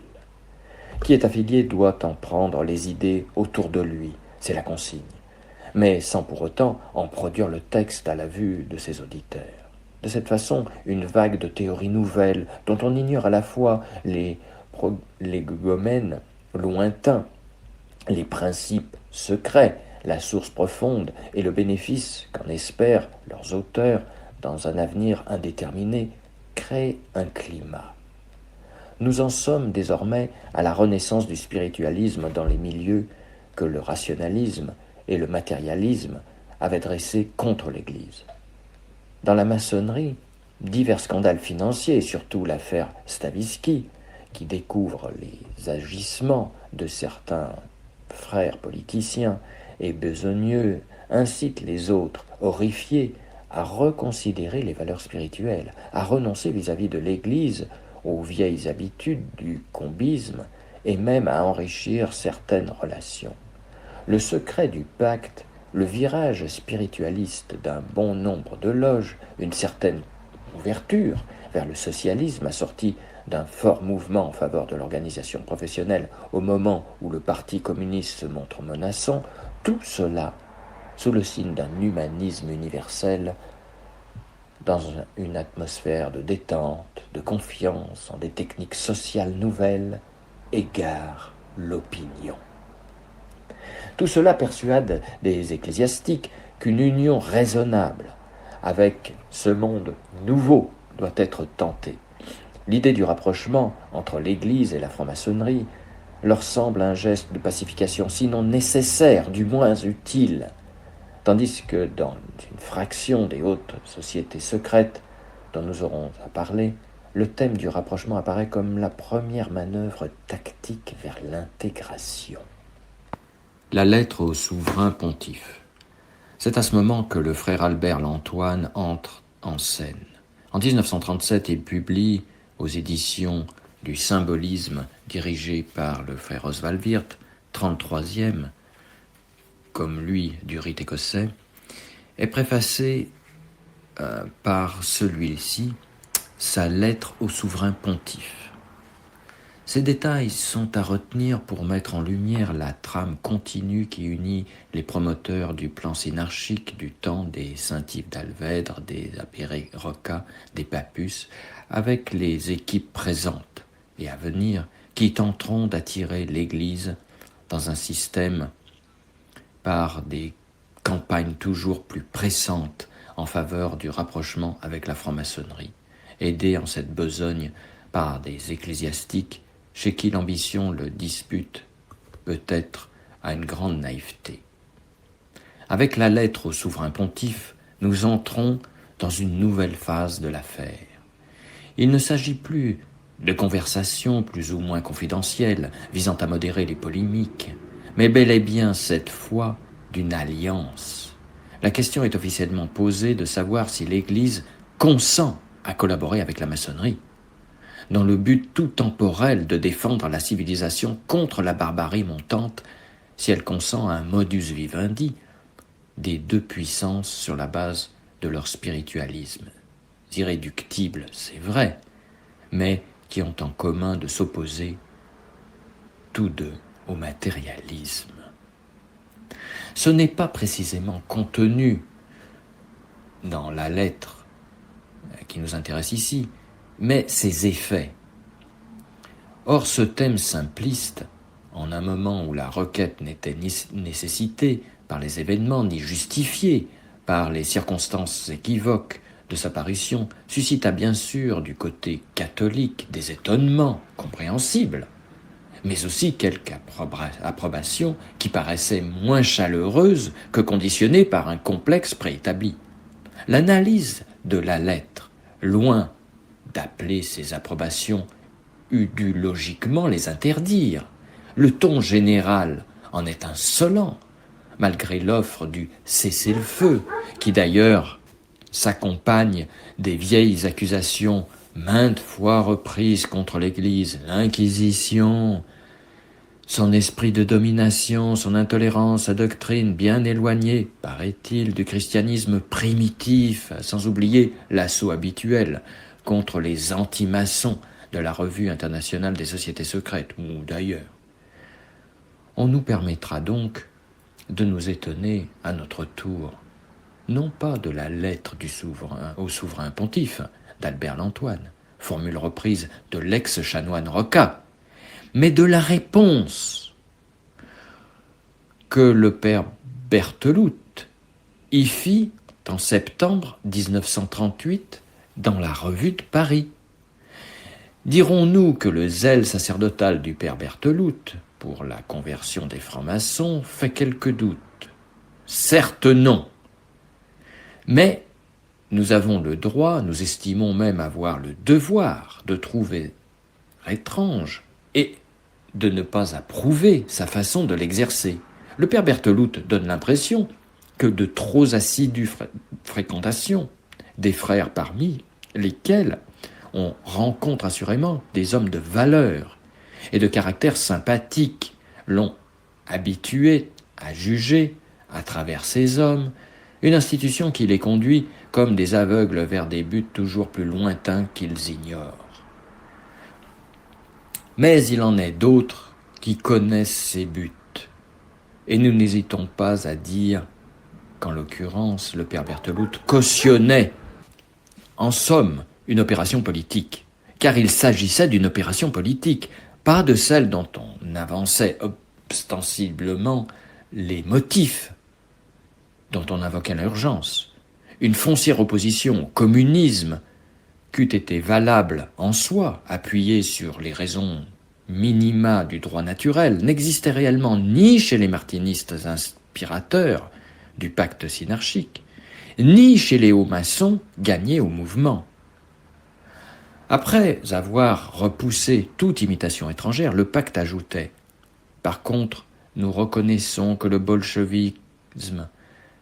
Qui est affilié doit en prendre les idées autour de lui, c'est la consigne, mais sans pour autant en produire le texte à la vue de ses auditeurs. De cette façon, une vague de théories nouvelles, dont on ignore à la fois les prolégomènes lointains, les principes secrets, la source profonde et le bénéfice qu'en espèrent leurs auteurs dans un avenir indéterminé, crée un climat. Nous en sommes désormais à la renaissance du spiritualisme dans les milieux que le rationalisme et le matérialisme avaient dressés contre l'Église. Dans la maçonnerie, divers scandales financiers, et surtout l'affaire Stavisky, qui découvre les agissements de certains frères politiciens et besogneux, incitent les autres, horrifiés, à reconsidérer les valeurs spirituelles, à renoncer vis-à-vis de l'Église aux vieilles habitudes du combisme et même à enrichir certaines relations. Le secret du pacte, le virage spiritualiste d'un bon nombre de loges, une certaine ouverture vers le socialisme assorti d'un fort mouvement en faveur de l'organisation professionnelle au moment où le Parti communiste se montre menaçant, tout cela sous le signe d'un humanisme universel, dans une atmosphère de détente, de confiance en des techniques sociales nouvelles, égare l'opinion. Tout cela persuade des ecclésiastiques qu'une union raisonnable avec ce monde nouveau doit être tentée. L'idée du rapprochement entre l'Église et la franc-maçonnerie leur semble un geste de pacification, sinon nécessaire, du moins utile, tandis que dans une fraction des hautes sociétés secrètes dont nous aurons à parler, le thème du rapprochement apparaît comme la première manœuvre tactique vers l'intégration. La lettre au souverain pontife. C'est à ce moment que le frère Albert Lantoine entre en scène. En 1937, il publie aux éditions du Symbolisme dirigé par le frère Oswald Wirth, 33e, comme lui du rite écossais, est préfacé par celui-ci, sa lettre au souverain pontife. Ces détails sont à retenir pour mettre en lumière la trame continue qui unit les promoteurs du plan synarchique du temps des Saint-Yves d'Alvèdre, des Apéré Roca, des Papus, avec les équipes présentes et à venir qui tenteront d'attirer l'Église dans un système par des campagnes toujours plus pressantes en faveur du rapprochement avec la franc-maçonnerie, aidés en cette besogne par des ecclésiastiques chez qui l'ambition le dispute peut-être à une grande naïveté. Avec la lettre au souverain pontife, nous entrons dans une nouvelle phase de l'affaire. Il ne s'agit plus de conversations plus ou moins confidentielles visant à modérer les polémiques, mais bel et bien cette fois d'une alliance. La question est officiellement posée de savoir si l'Église consent à collaborer avec la maçonnerie, dans le but tout temporel de défendre la civilisation contre la barbarie montante, si elle consent à un modus vivendi des deux puissances sur la base de leur spiritualisme. Irréductibles, c'est vrai, mais qui ont en commun de s'opposer tous deux au matérialisme. Ce n'est pas précisément contenu dans la lettre qui nous intéresse ici, mais ses effets. Or, ce thème simpliste, en un moment où la requête n'était ni nécessitée par les événements, ni justifiée par les circonstances équivoques de sa parution, suscita bien sûr du côté catholique des étonnements compréhensibles, mais aussi quelques approbations qui paraissaient moins chaleureuses que conditionnées par un complexe préétabli. L'analyse de la lettre, loin d'appeler ces approbations, eût dû logiquement les interdire. Le ton général en est insolent, malgré l'offre du cessez-le-feu, qui d'ailleurs s'accompagne des vieilles accusations maintes fois reprises contre l'Église, l'Inquisition, son esprit de domination, son intolérance, sa doctrine bien éloignée, paraît-il, du christianisme primitif, sans oublier l'assaut habituel contre les anti-maçons de la Revue internationale des sociétés secrètes, ou d'ailleurs. On nous permettra donc de nous étonner à notre tour, non pas de la lettre du souverain au souverain pontife d'Albert l'Antoine, formule reprise de l'ex-chanoine Rocca, mais de la réponse que le père Berthelout y fit en septembre 1938 dans la Revue de Paris. Dirons-nous que le zèle sacerdotal du père Berthelout pour la conversion des francs-maçons fait quelques doutes? Certes non. Mais nous avons le droit, nous estimons même avoir le devoir de trouver étrange et de ne pas approuver sa façon de l'exercer. Le père Berthelout donne l'impression que de trop assidue fréquentation des frères parmi lesquels on rencontre assurément des hommes de valeur et de caractère sympathique, l'ont habitué à juger, à travers ces hommes, une institution qui les conduit comme des aveugles vers des buts toujours plus lointains qu'ils ignorent. Mais il en est d'autres qui connaissent ces buts, et nous n'hésitons pas à dire qu'en l'occurrence, le père Berthelout cautionnait, en somme, une opération politique, car il s'agissait d'une opération politique, pas de celle dont on avançait ostensiblement les motifs, dont on invoquait l'urgence. Une foncière opposition au communisme qu'eût été valable en soi, appuyée sur les raisons minima du droit naturel, n'existait réellement ni chez les martinistes inspirateurs du pacte synarchique, ni chez les hauts maçons gagnés au mouvement. Après avoir repoussé toute imitation étrangère, le pacte ajoutait « Par contre, nous reconnaissons que le bolchevisme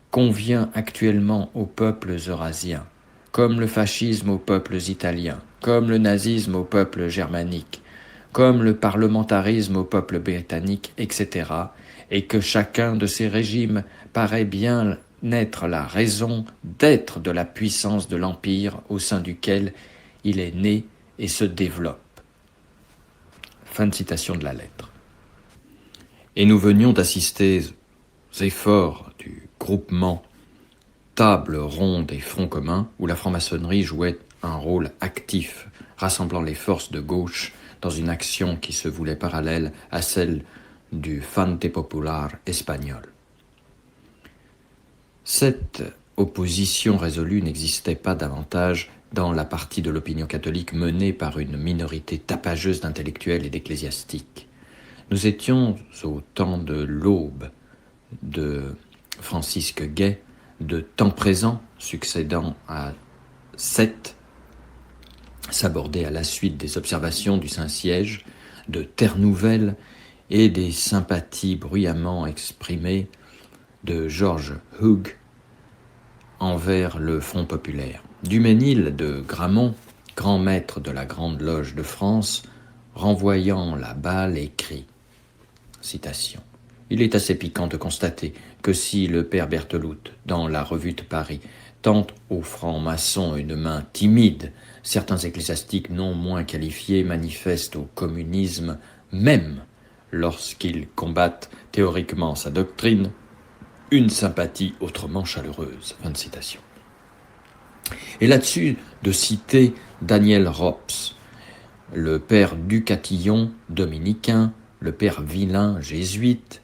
convient actuellement aux peuples eurasiens, comme le fascisme aux peuples italiens, comme le nazisme aux peuples germaniques, comme le parlementarisme aux peuples britanniques, etc., et que chacun de ces régimes paraît bien être la raison d'être de la puissance de l'Empire au sein duquel il est né et se développe. » Fin de citation de la lettre. Et nous venions d'assister aux efforts du groupement Table ronde et Front commun, où la franc-maçonnerie jouait un rôle actif, rassemblant les forces de gauche dans une action qui se voulait parallèle à celle du Frente Popular espagnol. Cette opposition résolue n'existait pas davantage dans la partie de l'opinion catholique menée par une minorité tapageuse d'intellectuels et d'ecclésiastiques. Nous étions au temps de l'aube de Francisque Gay, de temps présent succédant à Seth, s'aborder à la suite des observations du Saint-Siège, de Terre Nouvelle et des sympathies bruyamment exprimées de George Hughes envers le Front populaire. Duménil de Gramont, grand maître de la Grande Loge de France, renvoyant la balle, écrit, citation, « Il est assez piquant de constater que si le père Berthelout, dans la Revue de Paris, tend aux francs-maçons une main timide, certains ecclésiastiques non moins qualifiés manifestent au communisme, même lorsqu'ils combattent théoriquement sa doctrine, une sympathie autrement chaleureuse. » Fin de citation. Et là-dessus, de citer Daniel Rops, le père Ducatillon, dominicain, le père Villain, jésuite,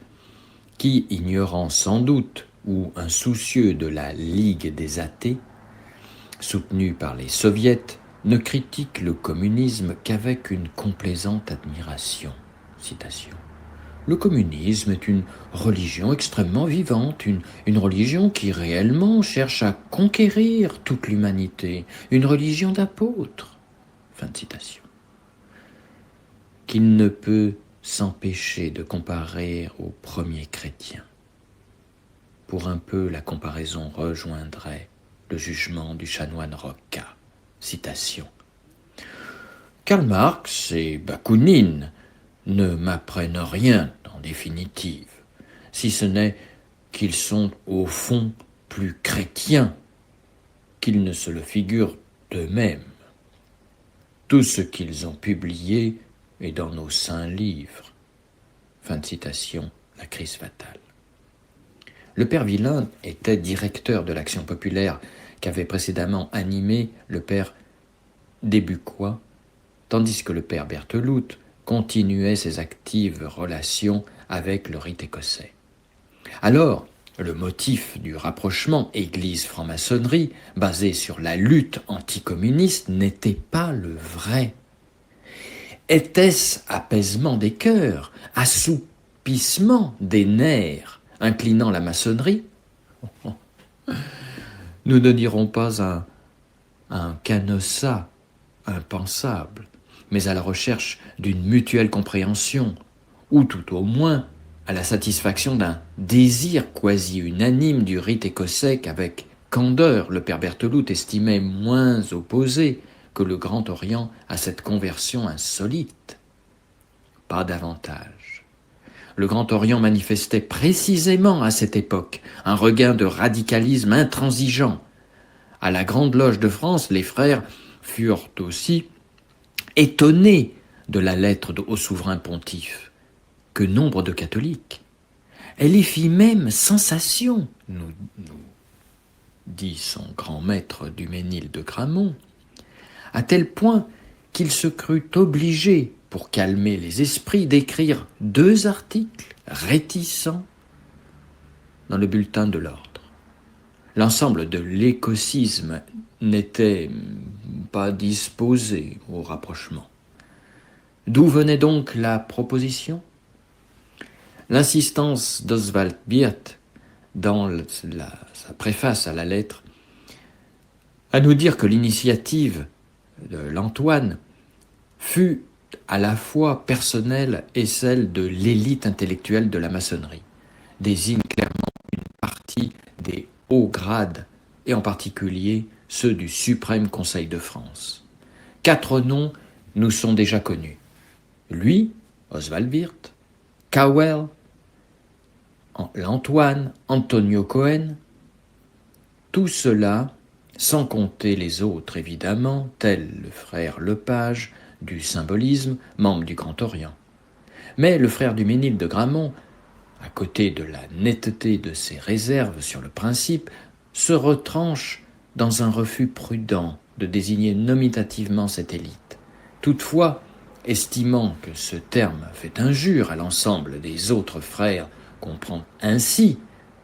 qui, ignorant sans doute ou insoucieux de la Ligue des athées, soutenue par les soviets, ne critique le communisme qu'avec une complaisante admiration. Citation. Le communisme est une religion extrêmement vivante, une religion qui réellement cherche à conquérir toute l'humanité, une religion d'apôtres. Fin de citation. Qu'il ne peut s'empêcher de comparer aux premiers chrétiens. Pour un peu, la comparaison rejoindrait le jugement du chanoine Rocca. Citation. Karl Marx et Bakounine ne m'apprennent rien en définitive, si ce n'est qu'ils sont au fond plus chrétiens qu'ils ne se le figurent d'eux-mêmes. Tout ce qu'ils ont publié est dans nos saints livres. Fin de citation, la crise fatale. Le père Villain était directeur de l'Action populaire qu'avait précédemment animé le père Desbucois, tandis que le père Berthelout continuait ses actives relations avec le rite écossais. Alors, le motif du rapprochement Église-franc-maçonnerie, basé sur la lutte anticommuniste, n'était pas le vrai. Était-ce apaisement des cœurs, assoupissement des nerfs, inclinant la maçonnerie? Nous ne dirons pas un canossa impensable, mais à la recherche d'une mutuelle compréhension, ou tout au moins à la satisfaction d'un désir quasi unanime du rite écossais qu'avec candeur le père Berthelout estimait moins opposé que le Grand Orient à cette conversion insolite. Pas davantage. Le Grand Orient manifestait précisément à cette époque un regain de radicalisme intransigeant. À la Grande Loge de France, les frères furent aussi étonnés de la lettre au souverain pontife, que nombre de catholiques. Elle y fit même sensation, nous dit son grand maître Duménil de Gramont, à tel point qu'il se crut obligé, pour calmer les esprits, d'écrire 2 articles réticents dans le bulletin de l'ordre. L'ensemble de l'écossisme n'était pas disposé au rapprochement. D'où venait donc la proposition ? L'insistance d'Oswald Wirth dans sa préface à la lettre à nous dire que l'initiative de l'Antoine fut à la fois personnelle et celle de l'élite intellectuelle de la maçonnerie, désigne clairement une partie des hauts grades, et en particulier ceux du Suprême Conseil de France. 4 noms nous sont déjà connus. Lui, Oswald Wirth, Cowell, l'Antoine, Antonio Cohen, tout cela, sans compter les autres évidemment, tels le frère Lepage, du symbolisme, membre du Grand Orient. Mais le frère Duménil de Gramont, à côté de la netteté de ses réserves sur le principe, se retranche dans un refus prudent de désigner nominativement cette élite. Toutefois, estimant que ce terme fait injure à l'ensemble des autres frères qu'on prend ainsi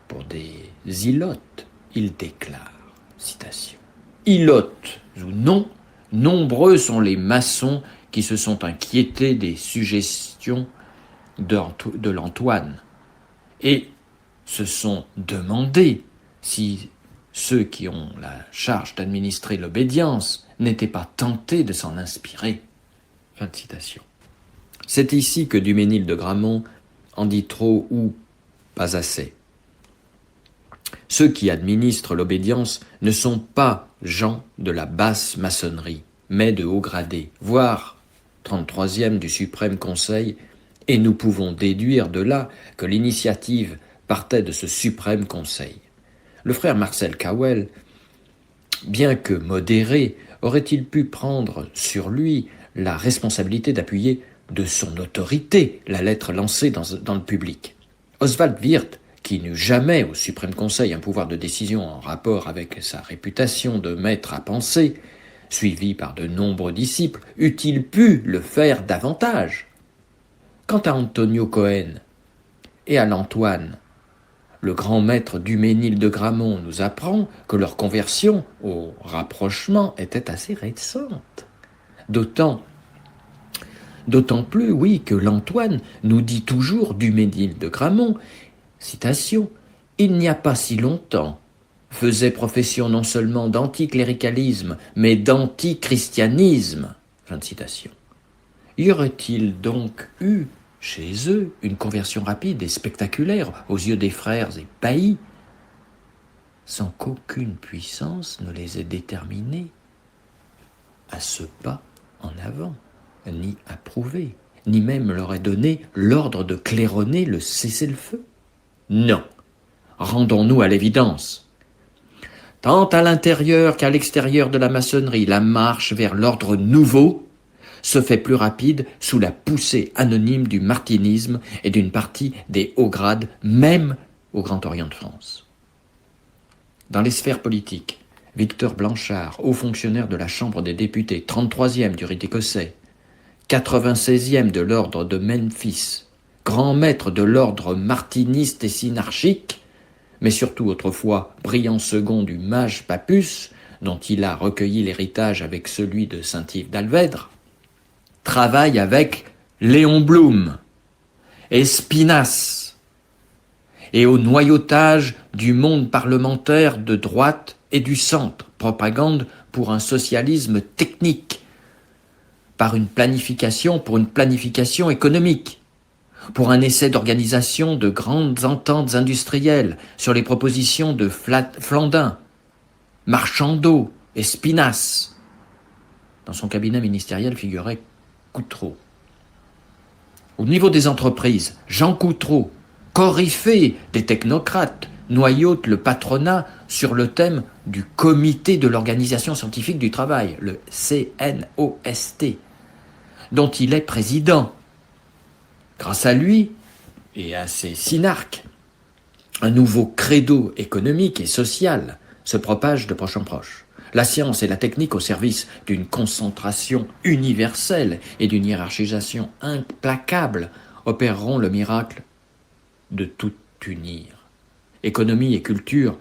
pour des ilotes, il déclare, citation, « Ilotes ou non, nombreux sont les maçons qui se sont inquiétés des suggestions de l'Antoine et se sont demandé si ceux qui ont la charge d'administrer l'obédience n'étaient pas tentés de s'en inspirer. » Fin de citation. C'est ici que Duménil de Gramont en dit trop ou pas assez. Ceux qui administrent l'obédience ne sont pas gens de la basse maçonnerie, mais de haut gradé, voire 33e du Suprême Conseil, et nous pouvons déduire de là que l'initiative partait de ce Suprême Conseil. Le frère Marcel Cowell, bien que modéré, aurait-il pu prendre sur lui la responsabilité d'appuyer de son autorité la lettre lancée dans le public. Oswald Wirth, qui n'eut jamais au Suprême Conseil un pouvoir de décision en rapport avec sa réputation de maître à penser, suivi par de nombreux disciples, eût-il pu le faire davantage? Quant à Antonio Cohen et à l'Antoine, le grand maître d'Huménil de Gramont nous apprend que leur conversion au rapprochement était assez récente. D'autant plus, oui, que l'Antoine nous dit toujours d'Huménil de Gramont, citation, « Il n'y a pas si longtemps, faisait profession non seulement d'anticléricalisme, mais d'antichristianisme. » Fin de citation. Y aurait-il donc eu chez eux une conversion rapide et spectaculaire aux yeux des frères épahis, sans qu'aucune puissance ne les ait déterminés à ce pas en avant, ni approuvé, ni même leur ait donné l'ordre de claironner le cessez-le-feu? Non. Rendons-nous à l'évidence. Tant à l'intérieur qu'à l'extérieur de la maçonnerie, la marche vers l'ordre nouveau se fait plus rapide sous la poussée anonyme du martinisme et d'une partie des hauts grades, même au Grand Orient de France. Dans les sphères politiques, Victor Blanchard, haut fonctionnaire de la Chambre des députés, 33e du rite écossais, 96e de l'ordre de Memphis, grand maître de l'ordre martiniste et synarchique, mais surtout autrefois brillant second du mage Papus, dont il a recueilli l'héritage avec celui de Saint-Yves d'Alvèdre, travaille avec Léon Blum et Spinas, et au noyautage du monde parlementaire de droite et du centre, propagande pour un socialisme technique, pour une planification économique, pour un essai d'organisation de grandes ententes industrielles sur les propositions de Flandin, Marchandeau et Spinas. Dans son cabinet ministériel figurait Coutreau. Au niveau des entreprises, Jean Coutreau, coryphée des technocrates, noyaute le patronat sur le thème du Comité de l'Organisation Scientifique du Travail, le CNOST, dont il est président. Grâce à lui et à ses synarques, un nouveau credo économique et social se propage de proche en proche. La science et la technique au service d'une concentration universelle et d'une hiérarchisation implacable opéreront le miracle de tout unir. Économie et culture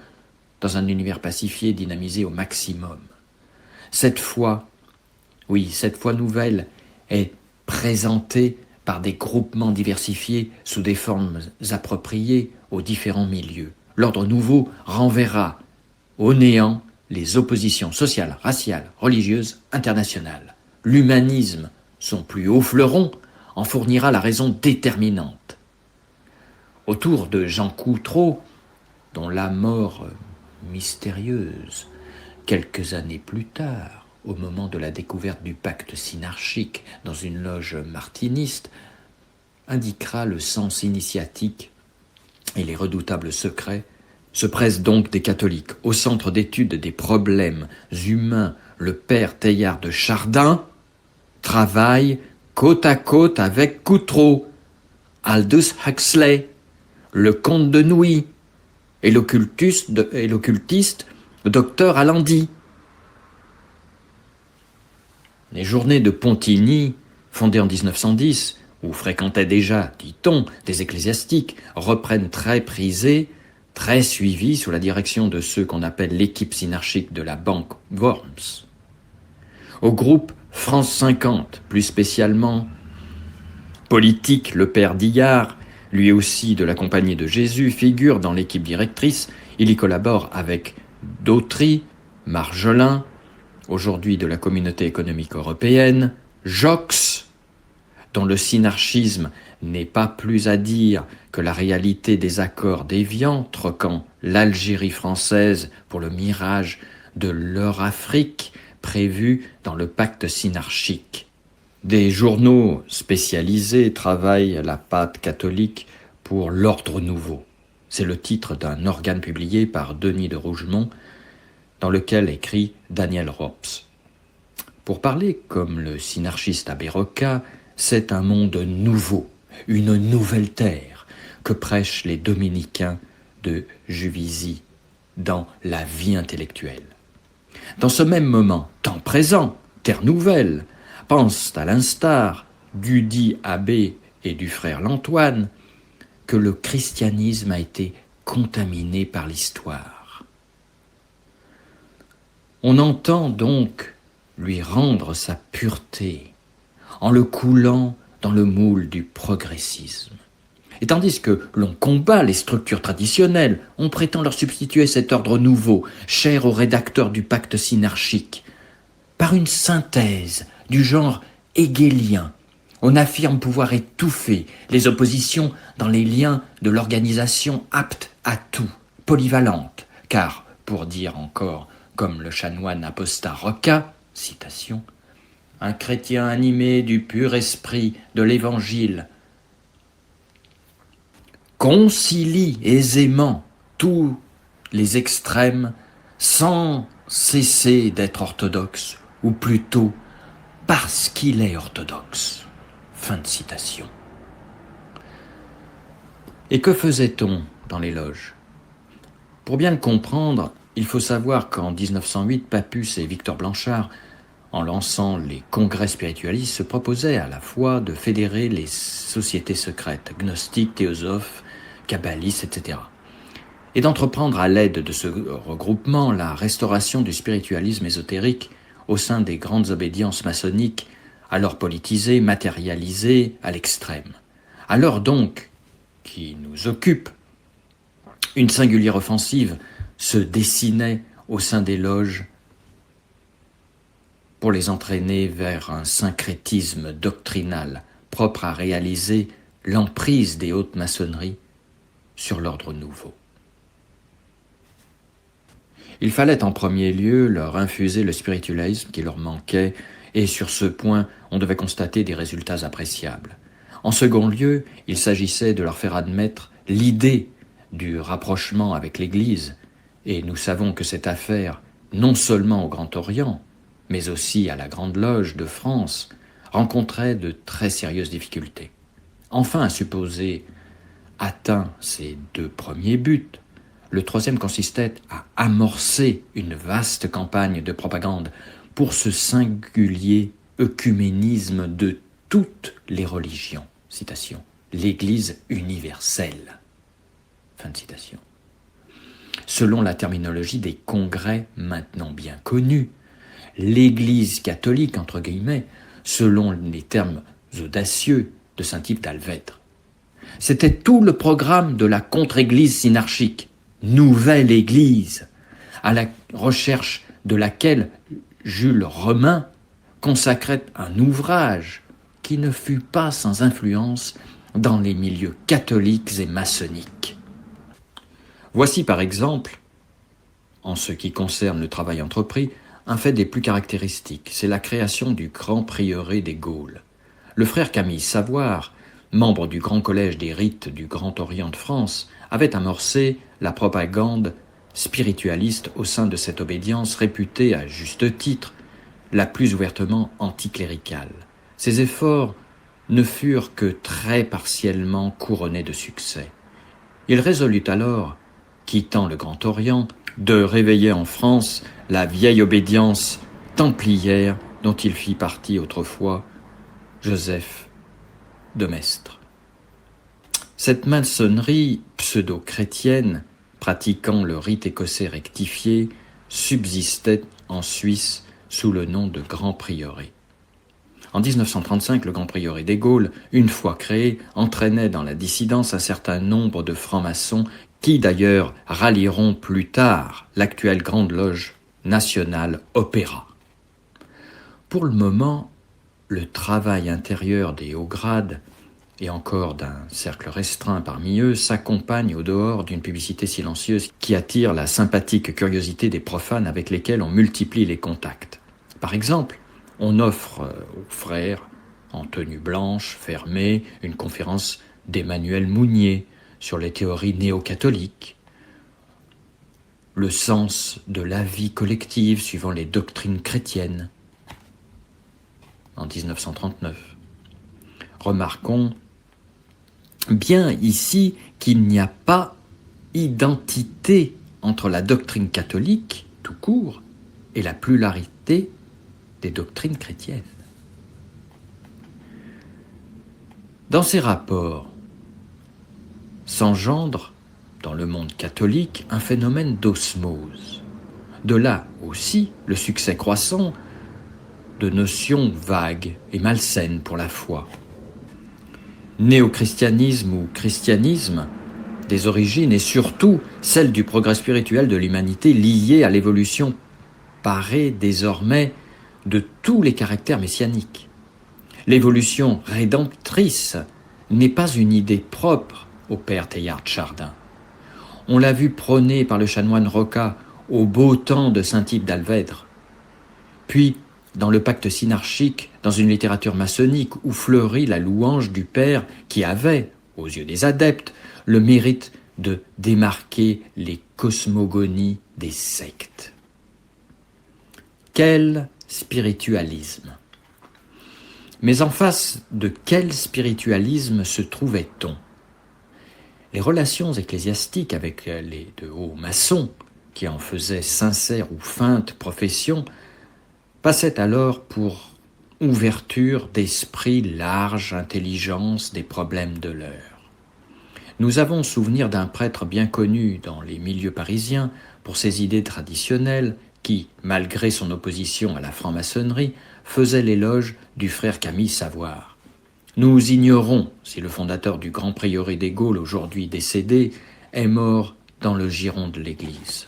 dans un univers pacifié dynamisé au maximum. Cette foi nouvelle est présentée par des groupements diversifiés sous des formes appropriées aux différents milieux. L'ordre nouveau renverra au néant les oppositions sociales, raciales, religieuses, internationales. L'humanisme, son plus haut fleuron, en fournira la raison déterminante. Autour de Jean Coutreau, dont la mort mystérieuse, quelques années plus tard, au moment de la découverte du pacte synarchique dans une loge martiniste, indiquera le sens initiatique et les redoutables secrets, se pressent donc des catholiques. Au centre d'étude des problèmes humains, le père Teilhard de Chardin travaille côte à côte avec Coutreau, Aldous Huxley, le comte de Nouy et l'occultiste docteur Allendy. Les journées de Pontigny, fondées en 1910, où fréquentaient déjà, dit-on, des ecclésiastiques, reprennent très prisées, très suivies sous la direction de ceux qu'on appelle l'équipe synarchique de la banque Worms. Au groupe France 50, plus spécialement politique, le père Dillard, lui aussi de la Compagnie de Jésus, figure dans l'équipe directrice. Il y collabore avec Dautry, Marjolin, aujourd'hui de la Communauté économique européenne, Jox, dont le synarchisme n'est pas plus à dire que la réalité des accords d'Évian, troquant l'Algérie française pour le mirage de l'Eurafrique prévu dans le pacte synarchique. Des journaux spécialisés travaillent la pâte catholique pour l'ordre nouveau. C'est le titre d'un organe publié par Denis de Rougemont, dans lequel écrit Daniel Rops. Pour parler comme le synarchiste Abbé Roca, c'est un monde nouveau, une nouvelle terre que prêchent les dominicains de Juvisy dans La vie intellectuelle. Dans ce même moment, temps présent, terre nouvelle, pensent à l'instar du dit abbé et du frère Lantoine que le christianisme a été contaminé par l'histoire. On entend donc lui rendre sa pureté en le coulant dans le moule du progressisme. Et tandis que l'on combat les structures traditionnelles, on prétend leur substituer cet ordre nouveau, cher aux rédacteurs du pacte synarchique. Par une synthèse du genre hégélien, on affirme pouvoir étouffer les oppositions dans les liens de l'organisation apte à tout, polyvalente, car, pour dire encore comme le chanoine apostat Roca, citation, « un chrétien animé du pur esprit de l'Évangile concilie aisément tous les extrêmes sans cesser d'être orthodoxe, ou plutôt parce qu'il est orthodoxe. » Fin de citation. Et que faisait-on dans les loges ? Pour bien le comprendre, il faut savoir qu'en 1908, Papus et Victor Blanchard, en lançant les congrès spiritualistes, se proposaient à la fois de fédérer les sociétés secrètes, gnostiques, théosophes, kabbalistes, etc., et d'entreprendre à l'aide de ce regroupement la restauration du spiritualisme ésotérique au sein des grandes obédiences maçonniques, alors politisées, matérialisées à l'extrême. À l'heure donc qui nous occupe, une singulière offensive se dessinait au sein des loges pour les entraîner vers un syncrétisme doctrinal propre à réaliser l'emprise des hautes maçonneries sur l'ordre nouveau. Il fallait en premier lieu leur infuser le spiritualisme qui leur manquait, et sur ce point, on devait constater des résultats appréciables. En second lieu, il s'agissait de leur faire admettre l'idée du rapprochement avec l'Église, et nous savons que cette affaire, non seulement au Grand Orient, mais aussi à la Grande Loge de France, rencontrait de très sérieuses difficultés. Enfin, à supposer atteint ces deux premiers buts, le troisième consistait à amorcer une vaste campagne de propagande pour ce singulier œcuménisme de toutes les religions. Citation. L'Église universelle. Fin de citation. Selon la terminologie des congrès maintenant bien connus, l'Église catholique, entre guillemets, selon les termes audacieux de Saint-Yves d'Alvètre. C'était tout le programme de la contre-église synarchique, nouvelle église, à la recherche de laquelle Jules Romain consacrait un ouvrage qui ne fut pas sans influence dans les milieux catholiques et maçonniques. Voici par exemple, en ce qui concerne le travail entrepris, un fait des plus caractéristiques, c'est la création du Grand Prieuré des Gaules. Le frère Camille Savoir, membre du Grand Collège des Rites du Grand Orient de France, avait amorcé la propagande spiritualiste au sein de cette obédience réputée, à juste titre, la plus ouvertement anticléricale. Ces efforts ne furent que très partiellement couronnés de succès. Il résolut alors, quittant le Grand Orient, de réveiller en France la vieille obédience templière dont il fit partie autrefois Joseph de Maistre. Cette maçonnerie pseudo-chrétienne, pratiquant le rite écossais rectifié, subsistait en Suisse sous le nom de Grand Prieuré. En 1935, le Grand Prieuré des Gaules, une fois créé, entraînait dans la dissidence un certain nombre de francs-maçons qui d'ailleurs rallieront plus tard l'actuelle Grande Loge nationale Opéra. Pour le moment, le travail intérieur des hauts grades, et encore d'un cercle restreint parmi eux, s'accompagne au dehors d'une publicité silencieuse qui attire la sympathique curiosité des profanes avec lesquels on multiplie les contacts. Par exemple, on offre aux frères, en tenue blanche, fermée, une conférence d'Emmanuel Mounier sur les théories néo-catholiques, le sens de la vie collective suivant les doctrines chrétiennes, en 1939. Remarquons bien ici qu'il n'y a pas identité entre la doctrine catholique, tout court, et la pluralité des doctrines chrétiennes. Dans ces rapports s'engendre, dans le monde catholique, un phénomène d'osmose. De là aussi le succès croissant de notions vagues et malsaines pour la foi. Néochristianisme ou christianisme, des origines et surtout celle du progrès spirituel de l'humanité liée à l'évolution parée désormais de tous les caractères messianiques. L'évolution rédemptrice n'est pas une idée propre au père Teilhard Chardin. On l'a vu prônée par le chanoine Roca au beau temps de Saint-Yves d'Alvèdre. Puis, dans le pacte synarchique, dans une littérature maçonnique où fleurit la louange du père qui avait, aux yeux des adeptes, le mérite de démarquer les cosmogonies des sectes. Quel spiritualisme! Mais en face de quel spiritualisme se trouvait-on? Les relations ecclésiastiques avec les de hauts maçons, qui en faisaient sincère ou feinte profession, passaient alors pour ouverture d'esprit large, intelligence des problèmes de l'heure. Nous avons souvenir d'un prêtre bien connu dans les milieux parisiens pour ses idées traditionnelles qui, malgré son opposition à la franc-maçonnerie, faisait l'éloge du frère Camille Savoir. Nous ignorons si le fondateur du Grand Prieuré des Gaules, aujourd'hui décédé, est mort dans le giron de l'Église.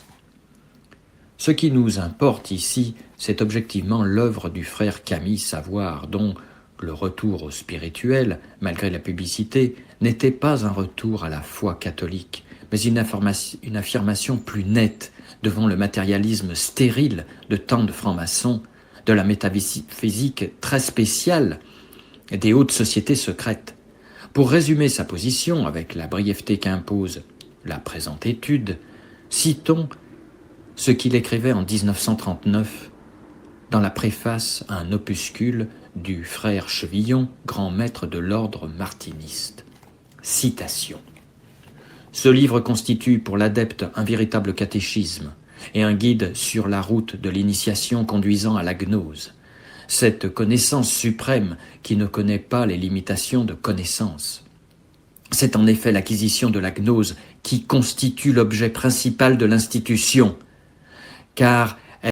Ce qui nous importe ici, c'est objectivement l'œuvre du frère Camille Savoir, dont le retour au spirituel, malgré la publicité, n'était pas un retour à la foi catholique, mais une affirmation plus nette devant le matérialisme stérile de tant de francs-maçons, de la métaphysique très spéciale des hautes sociétés secrètes. Pour résumer sa position avec la brièveté qu'impose la présente étude, citons ce qu'il écrivait en 1939 dans la préface à un opuscule du frère Chevillon, grand maître de l'ordre martiniste. Citation. Ce livre constitue pour l'adepte un véritable catéchisme et un guide sur la route de l'initiation conduisant à la gnose, cette connaissance suprême qui ne connaît pas les limitations de connaissance. C'est en effet l'acquisition de la gnose qui constitue l'objet principal de l'institution, car